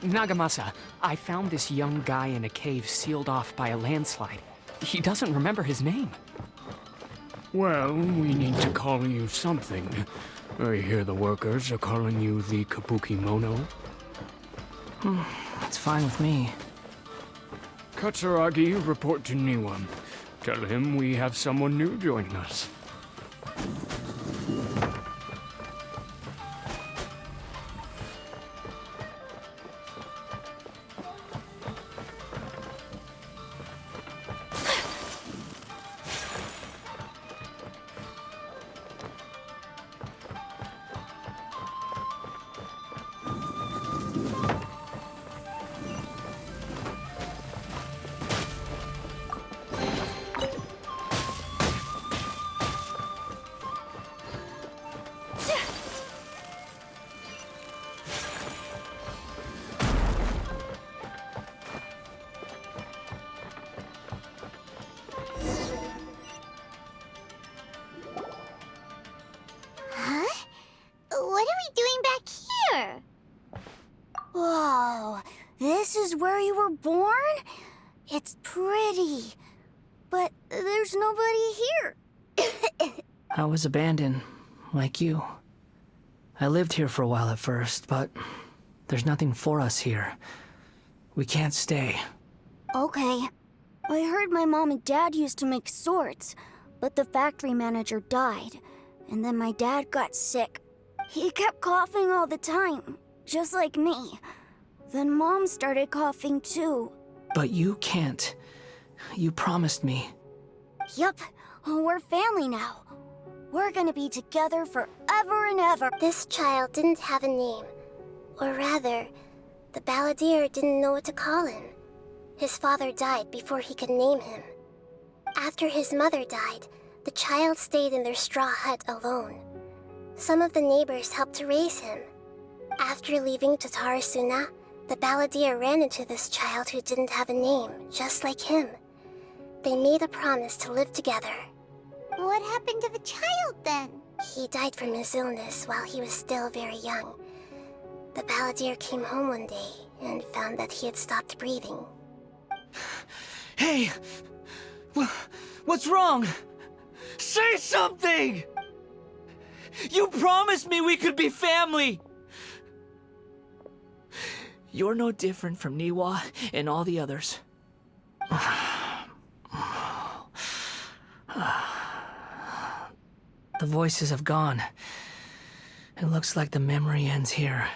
Nagamasa, I found this young guy in a cave sealed off by a landslide. He doesn't remember his name. Well, we need to call you something. I hear the workers are calling you the Kabuki Mono. It's fine with me. Katsuragi, report to Niwa. Tell him we have someone new joining us. What are we doing back here? Whoa, this is where you were born? It's pretty, but there's nobody here. I was abandoned, like you. I lived here for a while at first, but there's nothing for us here. We can't stay. Okay. I heard my mom and dad used to make swords, but the factory manager died, and then my dad got sick. He kept coughing all the time, just like me. Then Mom started coughing too. But you can't. You promised me. Yup, we're family now. We're gonna be together forever and ever. This child didn't have a name. Or rather, the balladeer didn't know what to call him. His father died before he could name him. After his mother died, the child stayed in their straw hut alone. Some of the neighbors helped to raise him. After leaving Tatarasuna, the balladeer ran into this child who didn't have a name, just like him. They made a promise to live together. What happened to the child then? He died from his illness while he was still very young. The balladeer came home one day and found that he had stopped breathing. Hey! What's wrong? Say something! You promised me we could be family! You're no different from Niwa and all the others. The voices have gone. It looks like the memory ends here.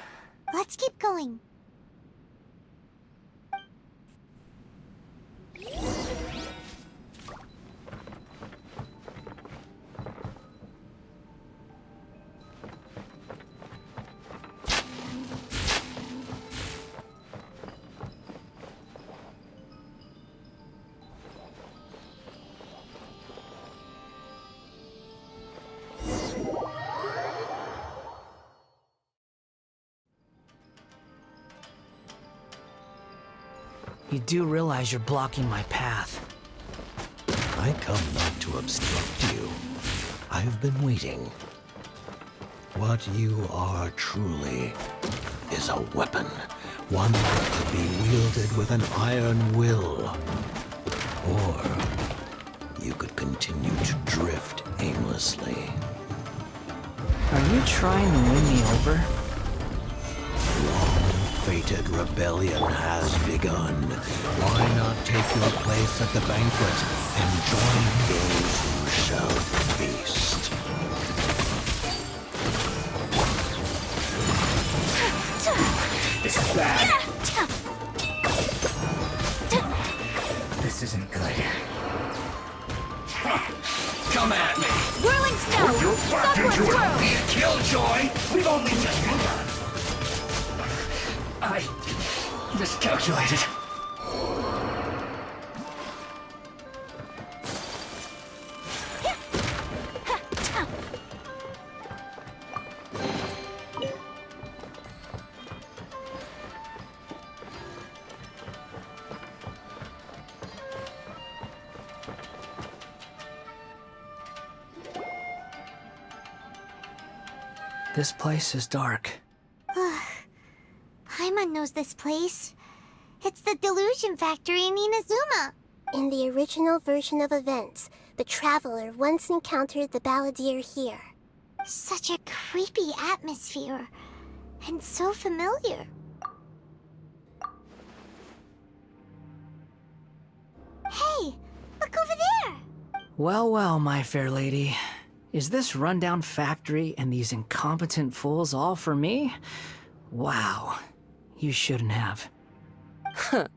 Let's keep going. You do realize you're blocking my path. I come not to obstruct you. I've been waiting. What you are truly is a weapon. One that could be wielded with an iron will. Or you could continue to drift aimlessly. Are you trying to win me over? Long ill-fated rebellion has begun. Why not take your place at the banquet and join those who shall feast? This is bad. This isn't good. Come at me! Whirling snow! You're back Sunward into swirl! it! Killjoy! We've only just begun. I miscalculated. This place is dark. Paimon knows this place. It's the Delusion Factory in Inazuma. In the original version of events, the Traveler once encountered the Balladeer here. Such a creepy atmosphere. And so familiar. Hey, look over there! Well, well, my fair lady. Is this rundown factory and these incompetent fools all for me? Wow. You shouldn't have. Huh.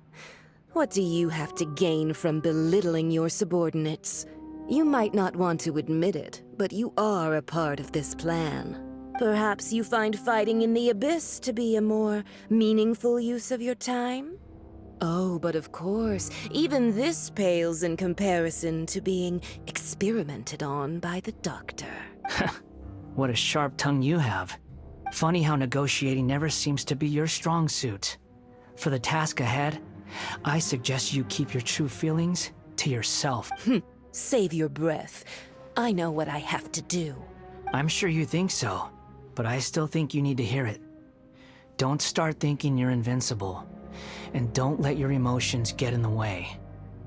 What do you have to gain from belittling your subordinates? You might not want to admit it, but you are a part of this plan. Perhaps you find fighting in the Abyss to be a more meaningful use of your time? Oh, but of course, even this pales in comparison to being experimented on by the Doctor. What a sharp tongue you have. Funny how negotiating never seems to be your strong suit. For the task ahead, I suggest you keep your true feelings to yourself. Save your breath. I know what I have to do. I'm sure you think so, but I still think you need to hear it. Don't start thinking you're invincible, and don't let your emotions get in the way.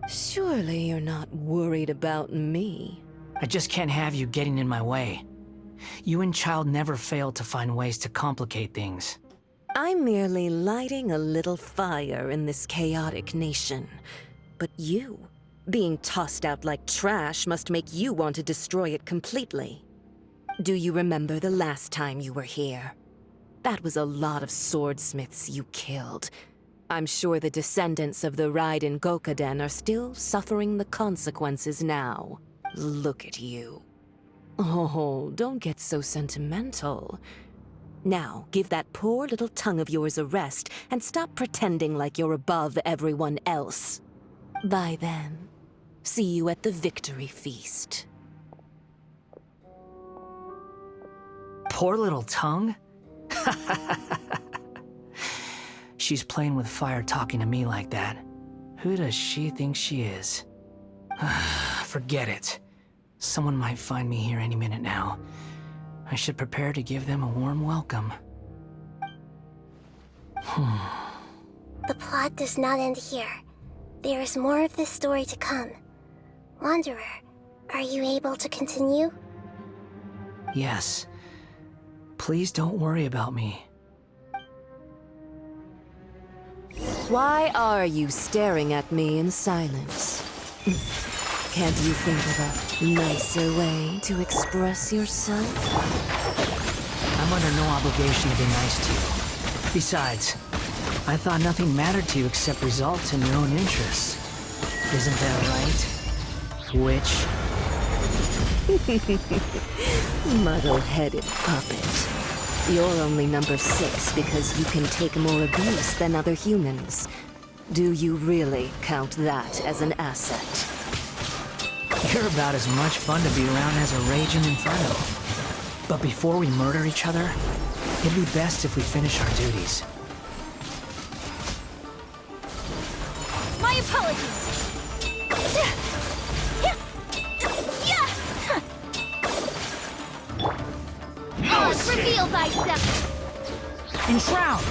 Surely you're not worried about me. I just can't have you getting in my way. You and Child never fail to find ways to complicate things. I'm merely lighting a little fire in this chaotic nation. But you, being tossed out like trash, must make you want to destroy it completely. Do you remember the last time you were here? That was a lot of swordsmiths you killed. I'm sure the descendants of the Raiden Gokaden are still suffering the consequences now. Look at you. Oh, don't get so sentimental. Now, give that poor little tongue of yours a rest and stop pretending like you're above everyone else. Bye then. See you at the victory feast. Poor little tongue? She's playing with fire talking to me like that. Who does she think she is? Forget it. Someone might find me here any minute now. I should prepare to give them a warm welcome. The plot does not end here. There is more of this story to come. Wanderer, are you able to continue? Yes. Please don't worry about me. Why are you staring at me in silence? Can't you think of a nicer way to express yourself? I'm under no obligation to be nice to you. Besides, I thought nothing mattered to you except results and your own interests. Isn't that right? Witch? Muddle-headed puppet. You're only number 6 because you can take more abuse than other humans. Do you really count that as an asset? You're about as much fun to be around as a raging inferno. But before we murder each other, it'd be best if we finish our duties. My apologies. Reveal thyself. Enshroud!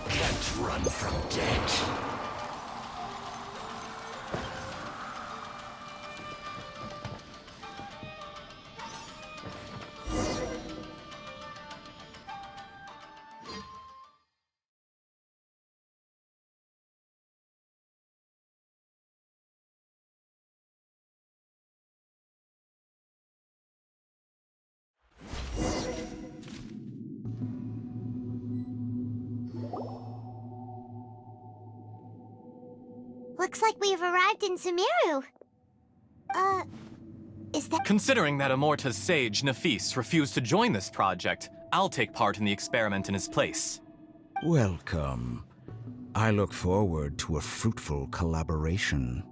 Can't run from death. Looks like we've arrived in Sumeru. Is that... Considering that Amorta's sage, Nafis, refused to join this project, I'll take part in the experiment in his place. Welcome. I look forward to a fruitful collaboration.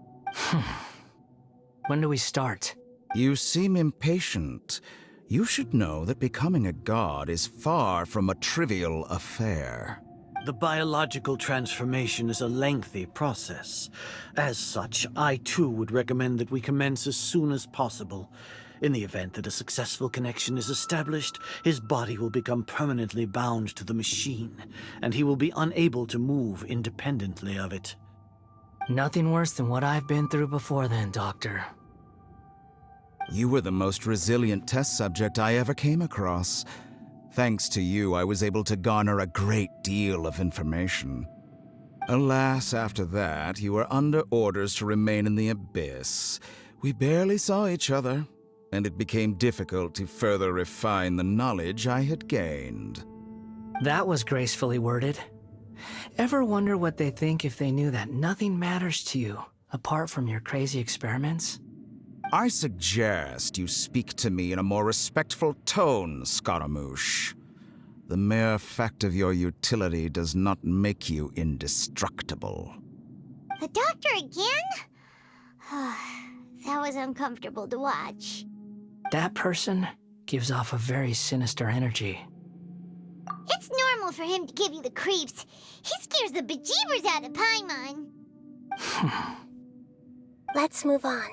When do we start? You seem impatient. You should know that becoming a god is far from a trivial affair. The biological transformation is a lengthy process. As such, I too would recommend that we commence as soon as possible. In the event that a successful connection is established, his body will become permanently bound to the machine, and he will be unable to move independently of it. Nothing worse than what I've been through before then, Doctor. You were the most resilient test subject I ever came across. Thanks to you, I was able to garner a great deal of information. Alas, after that, you were under orders to remain in the Abyss. We barely saw each other, and it became difficult to further refine the knowledge I had gained. That was gracefully worded. Ever wonder what they think if they knew that nothing matters to you, apart from your crazy experiments? I suggest you speak to me in a more respectful tone, Scaramouche. The mere fact of your utility does not make you indestructible. The Doctor again? That was uncomfortable to watch. That person gives off a very sinister energy. It's normal for him to give you the creeps. He scares the bejeebers out of Paimon. Let's move on.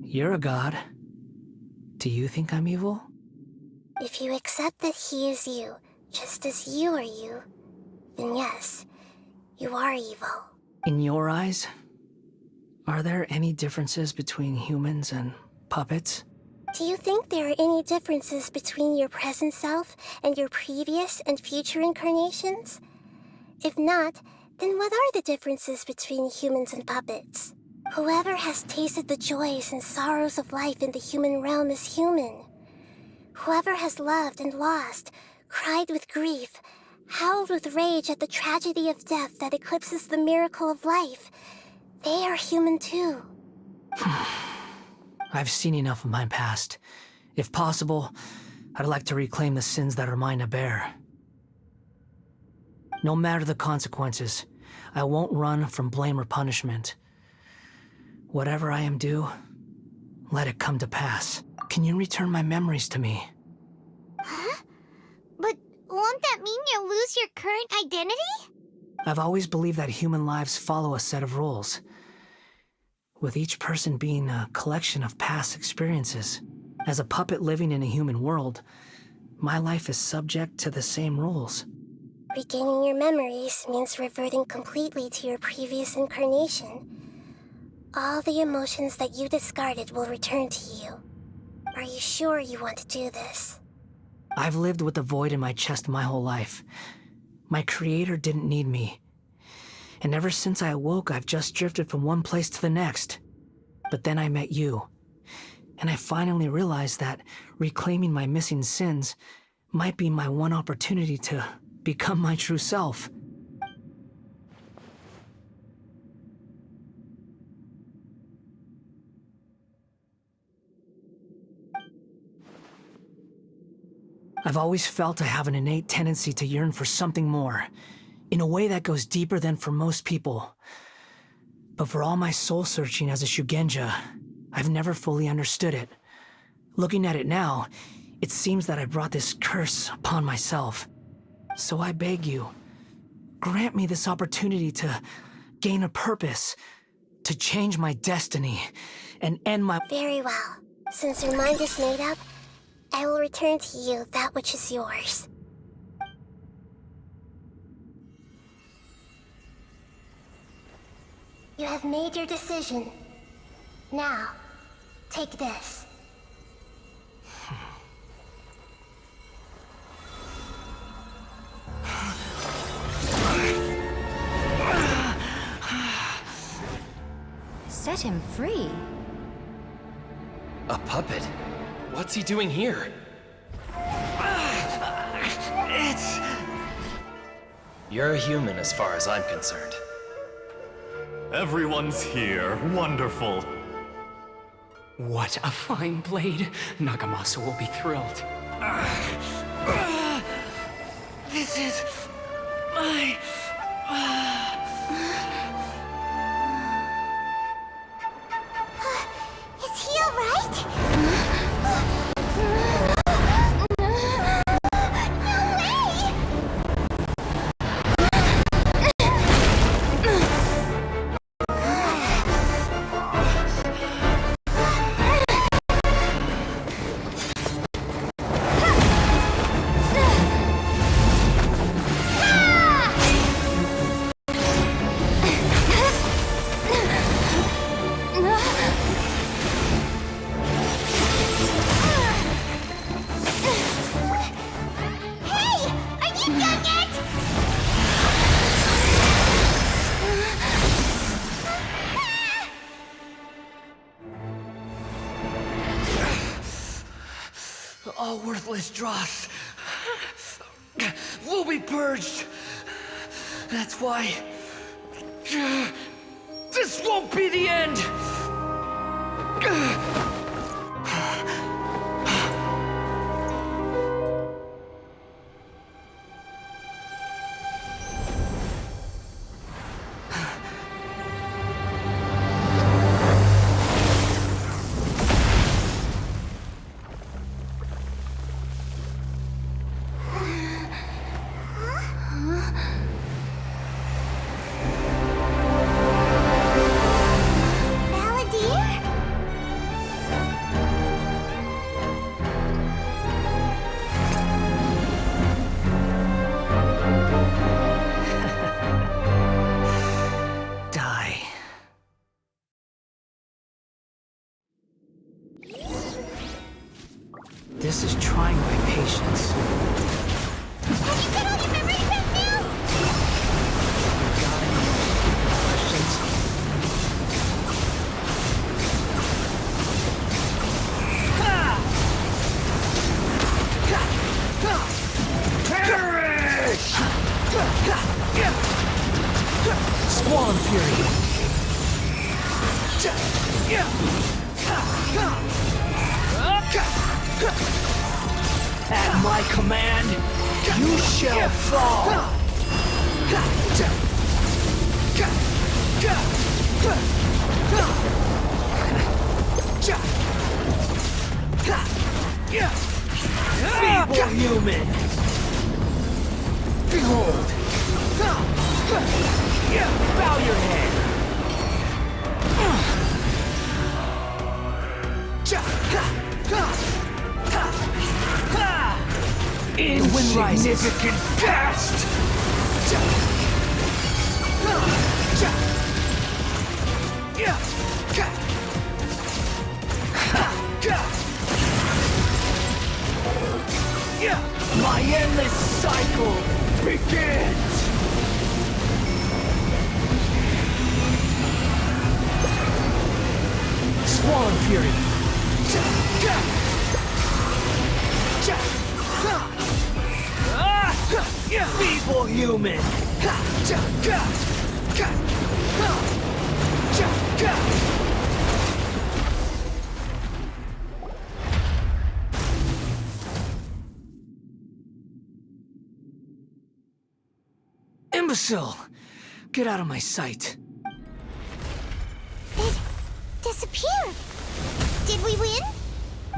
You're a god. Do you think I'm evil? If you accept that he is you, just as you are you, then yes, you are evil. In your eyes, are there any differences between humans and puppets? Do you think there are any differences between your present self and your previous and future incarnations? If not, then what are the differences between humans and puppets? Whoever has tasted the joys and sorrows of life in the human realm is human. Whoever has loved and lost, cried with grief, howled with rage at the tragedy of death that eclipses the miracle of life, they are human too. I've seen enough of my past. If possible, I'd like to reclaim the sins that are mine to bear. No matter the consequences, I won't run from blame or punishment. Whatever I am due, let it come to pass. Can you return my memories to me? Huh? But won't that mean you'll lose your current identity? I've always believed that human lives follow a set of rules, with each person being a collection of past experiences. As a puppet living in a human world, my life is subject to the same rules. Regaining your memories means reverting completely to your previous incarnation. All the emotions that you discarded will return to you. Are you sure you want to do this? I've lived with a void in my chest my whole life. My creator didn't need me. And ever since I awoke, I've just drifted from one place to the next. But then I met you. And I finally realized that reclaiming my missing sins might be my one opportunity to become my true self. I've always felt I have an innate tendency to yearn for something more, in a way that goes deeper than for most people. But for all my soul-searching as a Shugenja, I've never fully understood it. Looking at it now, it seems that I brought this curse upon myself. So I beg you, grant me this opportunity to gain a purpose, to change my destiny, and end my— Very well. Since your mind is made up, I will return to you that which is yours. You have made your decision. Now, take this. set him free. A puppet? What's he doing here? You're a human as far as I'm concerned. Everyone's here. Wonderful. What a fine blade. Nagamasa will be thrilled. This is my... Is he alright? All worthless dross will be purged. That's why this won't be the end. This is trying my patience. Have you got all your memories back now? Got any questions? Perish! Squall Fury! At my command, you shall fall! Feeble human! Behold! Bow your head! Insignificant past! My endless cycle begins! Squall Fury! Feeble human! Imbecile! Get out of my sight. It disappeared. Did we win?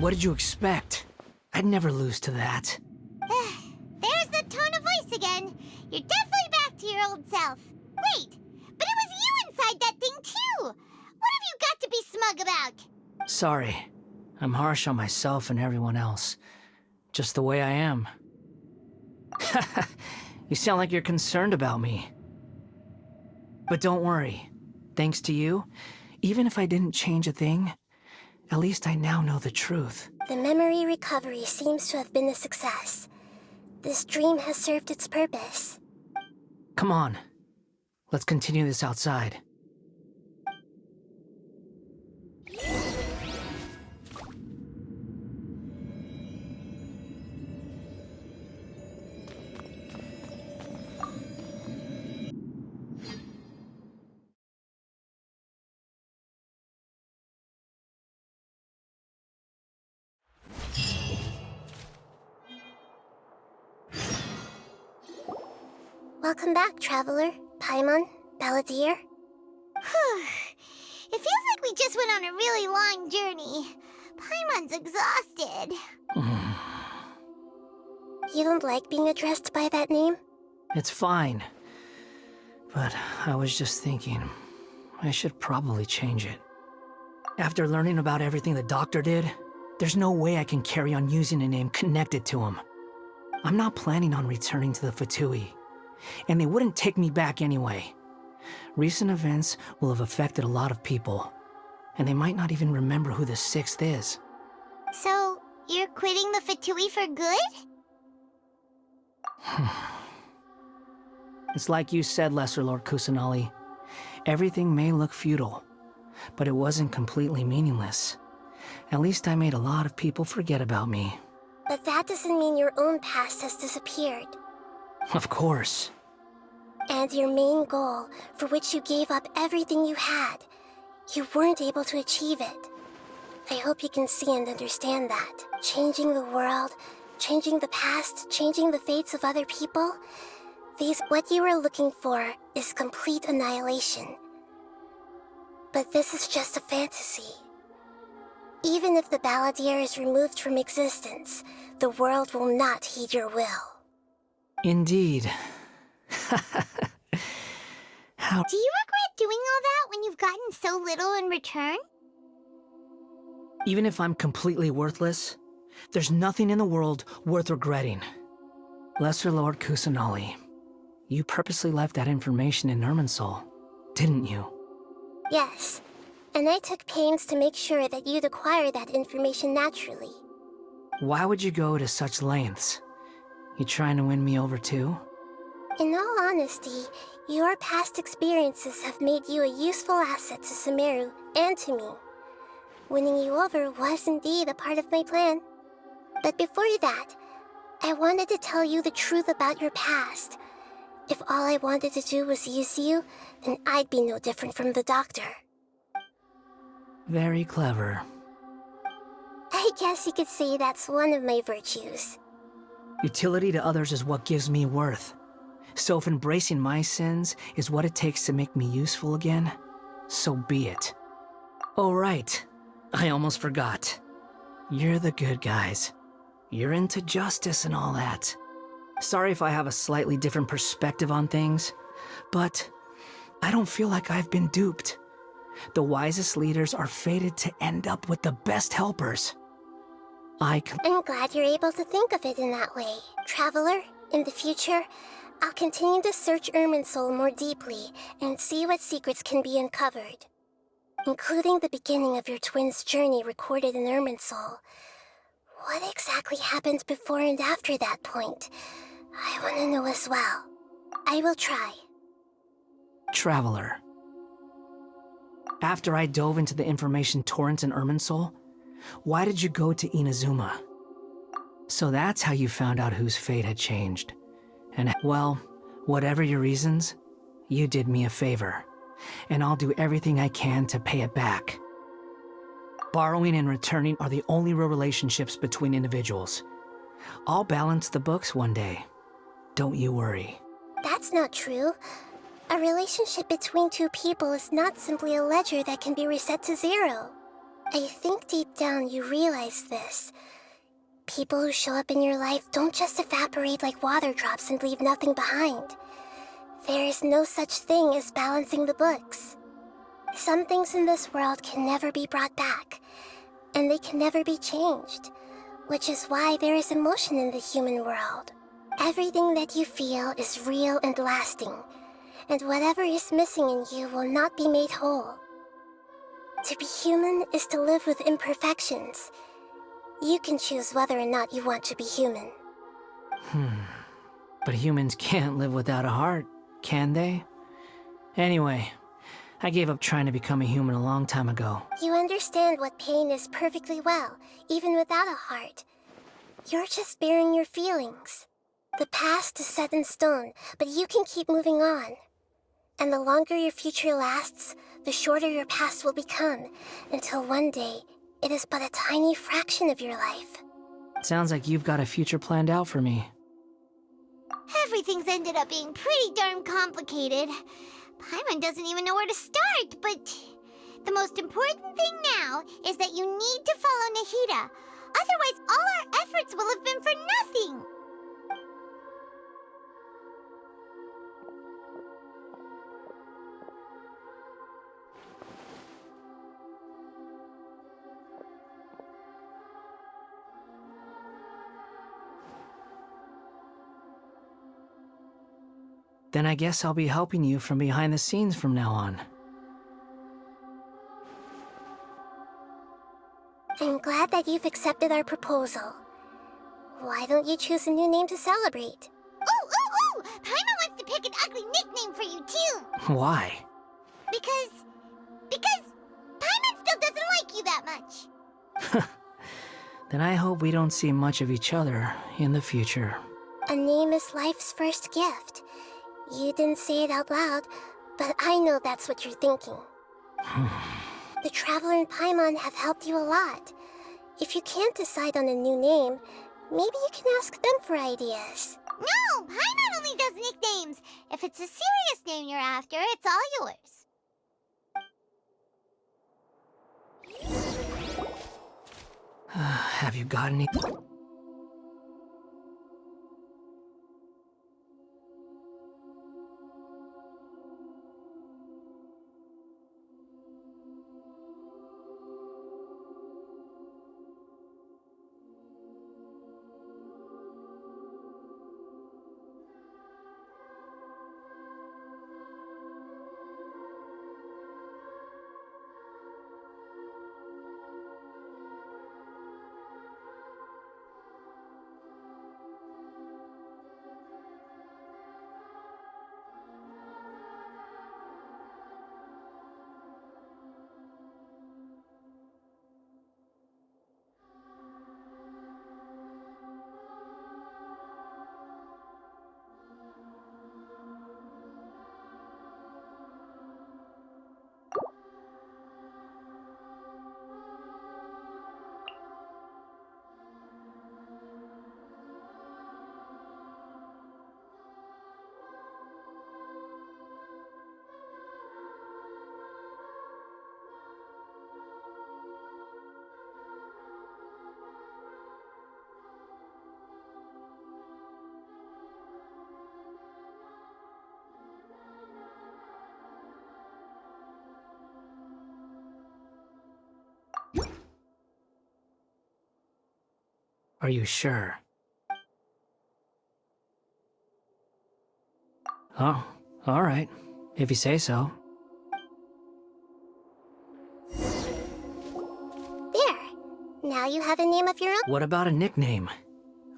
What did you expect? I'd never lose to that. There's the tone of voice again. You're definitely back to your old self. Wait, but it was you inside that thing too. What have you got to be smug about? Sorry. I'm harsh on myself and everyone else. Just the way I am. You sound like you're concerned about me. But don't worry. Thanks to you, even if I didn't change a thing, at least I now know the truth. The memory recovery seems to have been a success. This dream has served its purpose. Come on. Let's continue this outside. Welcome back, Traveler, Paimon, Balladeer. It feels like we just went on a really long journey. Paimon's exhausted. You don't like being addressed by that name? It's fine. But I was just thinking, I should probably change it. After learning about everything the doctor did, there's no way I can carry on using a name connected to him. I'm not planning on returning to the Fatui, and they wouldn't take me back anyway. Recent events will have affected a lot of people, and they might not even remember who the Sixth is. So, you're quitting the Fatui for good? It's like you said, Lesser Lord Kusanali. Everything may look futile, but it wasn't completely meaningless. At least I made a lot of people forget about me. But that doesn't mean your own past has disappeared. Of course. And your main goal, for which you gave up everything you had, you weren't able to achieve it. I hope you can see and understand that. Changing the world, changing the past, changing the fates of other people, what you were looking for is complete annihilation. But this is just a fantasy. Even if the Balladeer is removed from existence, the world will not heed your will. Indeed. How? Do you regret doing all that when you've gotten so little in return? Even if I'm completely worthless, there's nothing in the world worth regretting. Lesser Lord Kusanali, you purposely left that information in Irminsul, didn't you? Yes, and I took pains to make sure that you'd acquire that information naturally. Why would you go to such lengths? You trying to win me over too? In all honesty, your past experiences have made you a useful asset to Sumeru and to me. Winning you over was indeed a part of my plan. But before that, I wanted to tell you the truth about your past. If all I wanted to do was use you, then I'd be no different from the doctor. Very clever. I guess you could say that's one of my virtues. Utility to others is what gives me worth. So if embracing my sins is what it takes to make me useful again, so be it. Oh right, I almost forgot. You're the good guys. You're into justice and all that. Sorry if I have a slightly different perspective on things, but I don't feel like I've been duped. The wisest leaders are fated to end up with the best helpers. I'm glad you're able to think of it in that way. Traveler, in the future, I'll continue to search Irminsul more deeply and see what secrets can be uncovered, including the beginning of your twins' journey recorded in Irminsul. What exactly happened before and after that point? I want to know as well. I will try. Traveler. After I dove into the information torrents in Irminsul, why did you go to Inazuma? So that's how you found out whose fate had changed. And well, whatever your reasons, you did me a favor. And I'll do everything I can to pay it back. Borrowing and returning are the only real relationships between individuals. I'll balance the books one day. Don't you worry. That's not true. A relationship between two people is not simply a ledger that can be reset to zero. I think deep down you realize this. People who show up in your life don't just evaporate like water drops and leave nothing behind. There is no such thing as balancing the books. Some things in this world can never be brought back, and they can never be changed, which is why there is emotion in the human world. Everything that you feel is real and lasting, and whatever is missing in you will not be made whole. To be human is to live with imperfections. You can choose whether or not you want to be human. But humans can't live without a heart, can they? Anyway, I gave up trying to become a human a long time ago. You understand what pain is perfectly well, even without a heart. You're just bearing your feelings. The past is set in stone, but you can keep moving on. And the longer your future lasts, the shorter your past will become, until one day, it is but a tiny fraction of your life. Sounds like you've got a future planned out for me. Everything everything's ended up being pretty darn complicated. Paimon doesn't even know where to start, but the most important thing now is that you need to follow Nahida. Otherwise, all our efforts will have been for nothing. Then I guess I'll be helping you from behind the scenes from now on. I'm glad that you've accepted our proposal. Why don't you choose a new name to celebrate? Ooh! Paimon wants to pick an ugly nickname for you, too! Why? Because Paimon still doesn't like you that much. Then I hope we don't see much of each other in the future. A name is life's first gift. You didn't say it out loud, but I know that's what you're thinking. The Traveler and Paimon have helped you a lot. If you can't decide on a new name, maybe you can ask them for ideas. No! Paimon only does nicknames! If it's a serious name you're after, it's all yours. Have you got any... Are you sure? Oh, alright. If you say so. There! Now you have a name of your own. What about a nickname?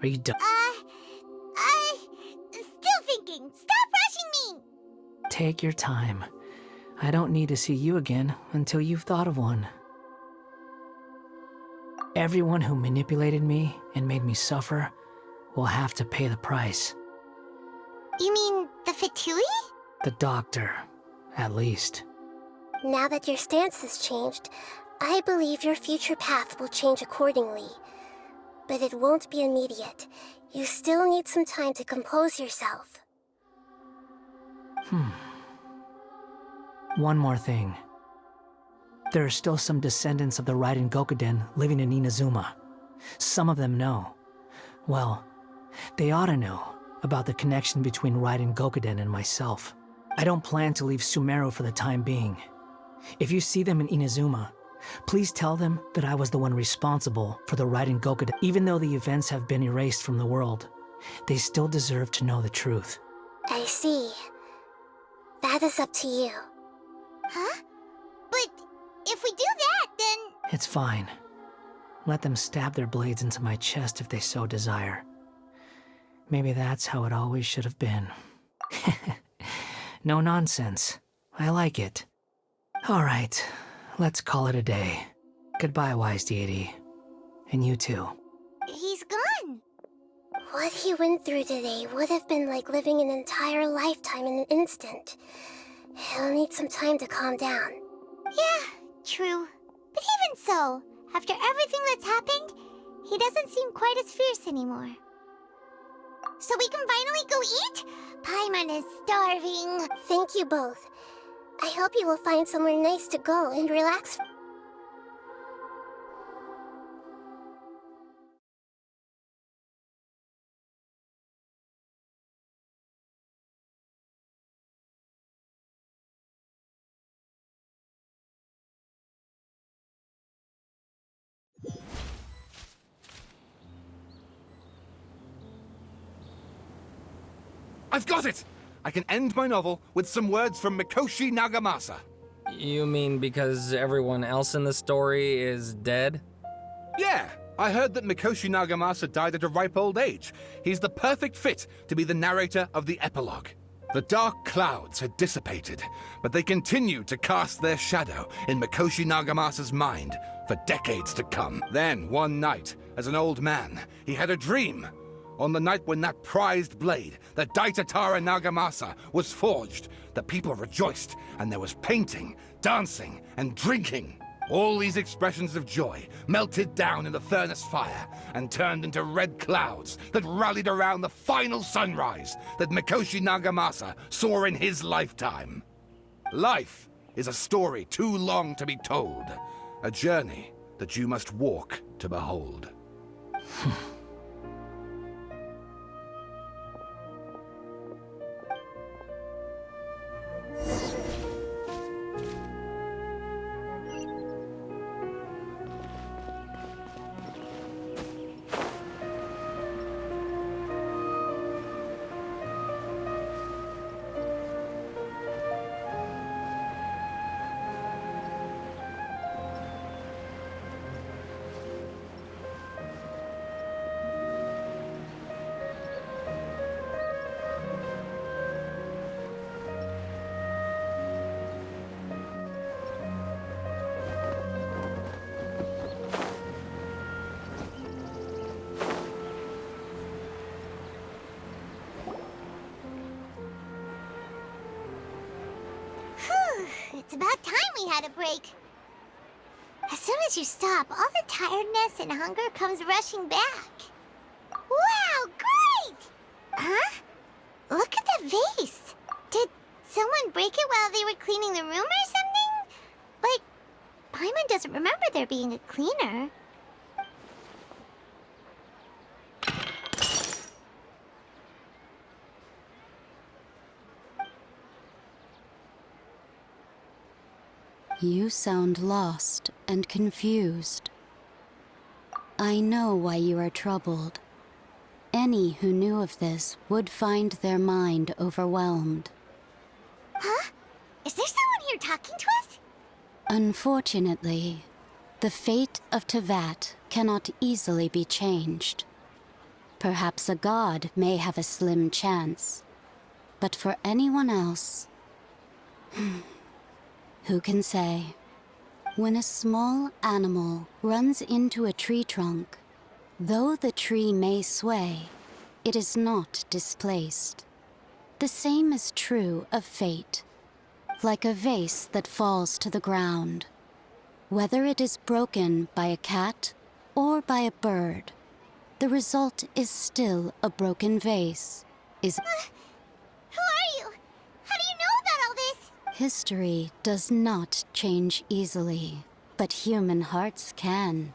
Are you done? Still thinking. Stop rushing me! Take your time. I don't need to see you again until you've thought of one. Everyone who manipulated me and made me suffer will have to pay the price. You mean the Fatui? The doctor, at least. Now that your stance has changed, I believe your future path will change accordingly. But it won't be immediate. You still need some time to compose yourself. One more thing. There are still some descendants of the Raiden Gokuden living in Inazuma. Some of them know. Well, they ought to know about the connection between Raiden Gokuden and myself. I don't plan to leave Sumeru for the time being. If you see them in Inazuma, please tell them that I was the one responsible for the Raiden Gokuden. Even though the events have been erased from the world, they still deserve to know the truth. I see. That is up to you. Huh? But if we do that, then... It's fine. Let them stab their blades into my chest if they so desire. Maybe that's how it always should have been. No nonsense. I like it. Alright, let's call it a day. Goodbye, wise deity. And you too. He's gone. What he went through today would have been like living an entire lifetime in an instant. He'll need some time to calm down. Yeah, true. But even so, after everything that's happened, he doesn't seem quite as fierce anymore. so we can finally go eat? Paimon is starving. Thank you both. I hope you will find somewhere nice to go and relax. I've got it! I can end my novel with some words from Mikoshi Nagamasa. You mean because everyone else in the story is dead? Yeah, I heard that Mikoshi Nagamasa died at a ripe old age. He's the perfect fit to be the narrator of the epilogue. The dark clouds had dissipated, but they continued to cast their shadow in Mikoshi Nagamasa's mind for decades to come. Then, one night, as an old man, he had a dream. On the night when that prized blade, the Daitatara Nagamasa, was forged, the people rejoiced, and there was painting, dancing, and drinking. All these expressions of joy melted down in the furnace fire and turned into red clouds that rallied around the final sunrise that Mikoshi Nagamasa saw in his lifetime. Life is a story too long to be told, a journey that you must walk to behold. It's about time we had a break. As soon as you stop, all the tiredness and hunger comes rushing back. Wow, great! Huh? Look at the vase. Did someone break it while they were cleaning the room or something? Like, Paimon doesn't remember there being a cleaner. You sound lost and confused. I know why you are troubled. Any who knew of this would find their mind overwhelmed. Huh? Is there someone here talking to us? Unfortunately, the fate of Tevat cannot easily be changed. Perhaps a god may have a slim chance, but for anyone else, who can say? When a small animal runs into a tree trunk, though the tree may sway, it is not displaced. The same is true of fate. Like a vase that falls to the ground. Whether it is broken by a cat or by a bird, the result is still a broken vase. Who are you? How do you know about all this? History does not change easily, but human hearts can.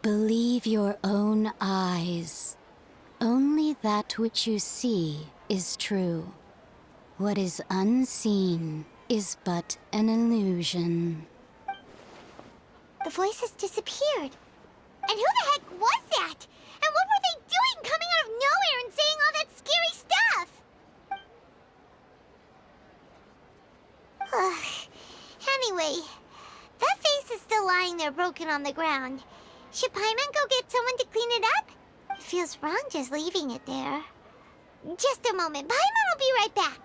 Believe your own eyes. Only that which you see is true. What is unseen is but an illusion. The voice has disappeared. And who the heck was that? And what were they doing coming out of nowhere and saying all that scary stuff? Anyway, that vase is still lying there broken on the ground. Should Paimon go get someone to clean it up? It feels wrong just leaving it there. Just a moment. Paimon will be right back.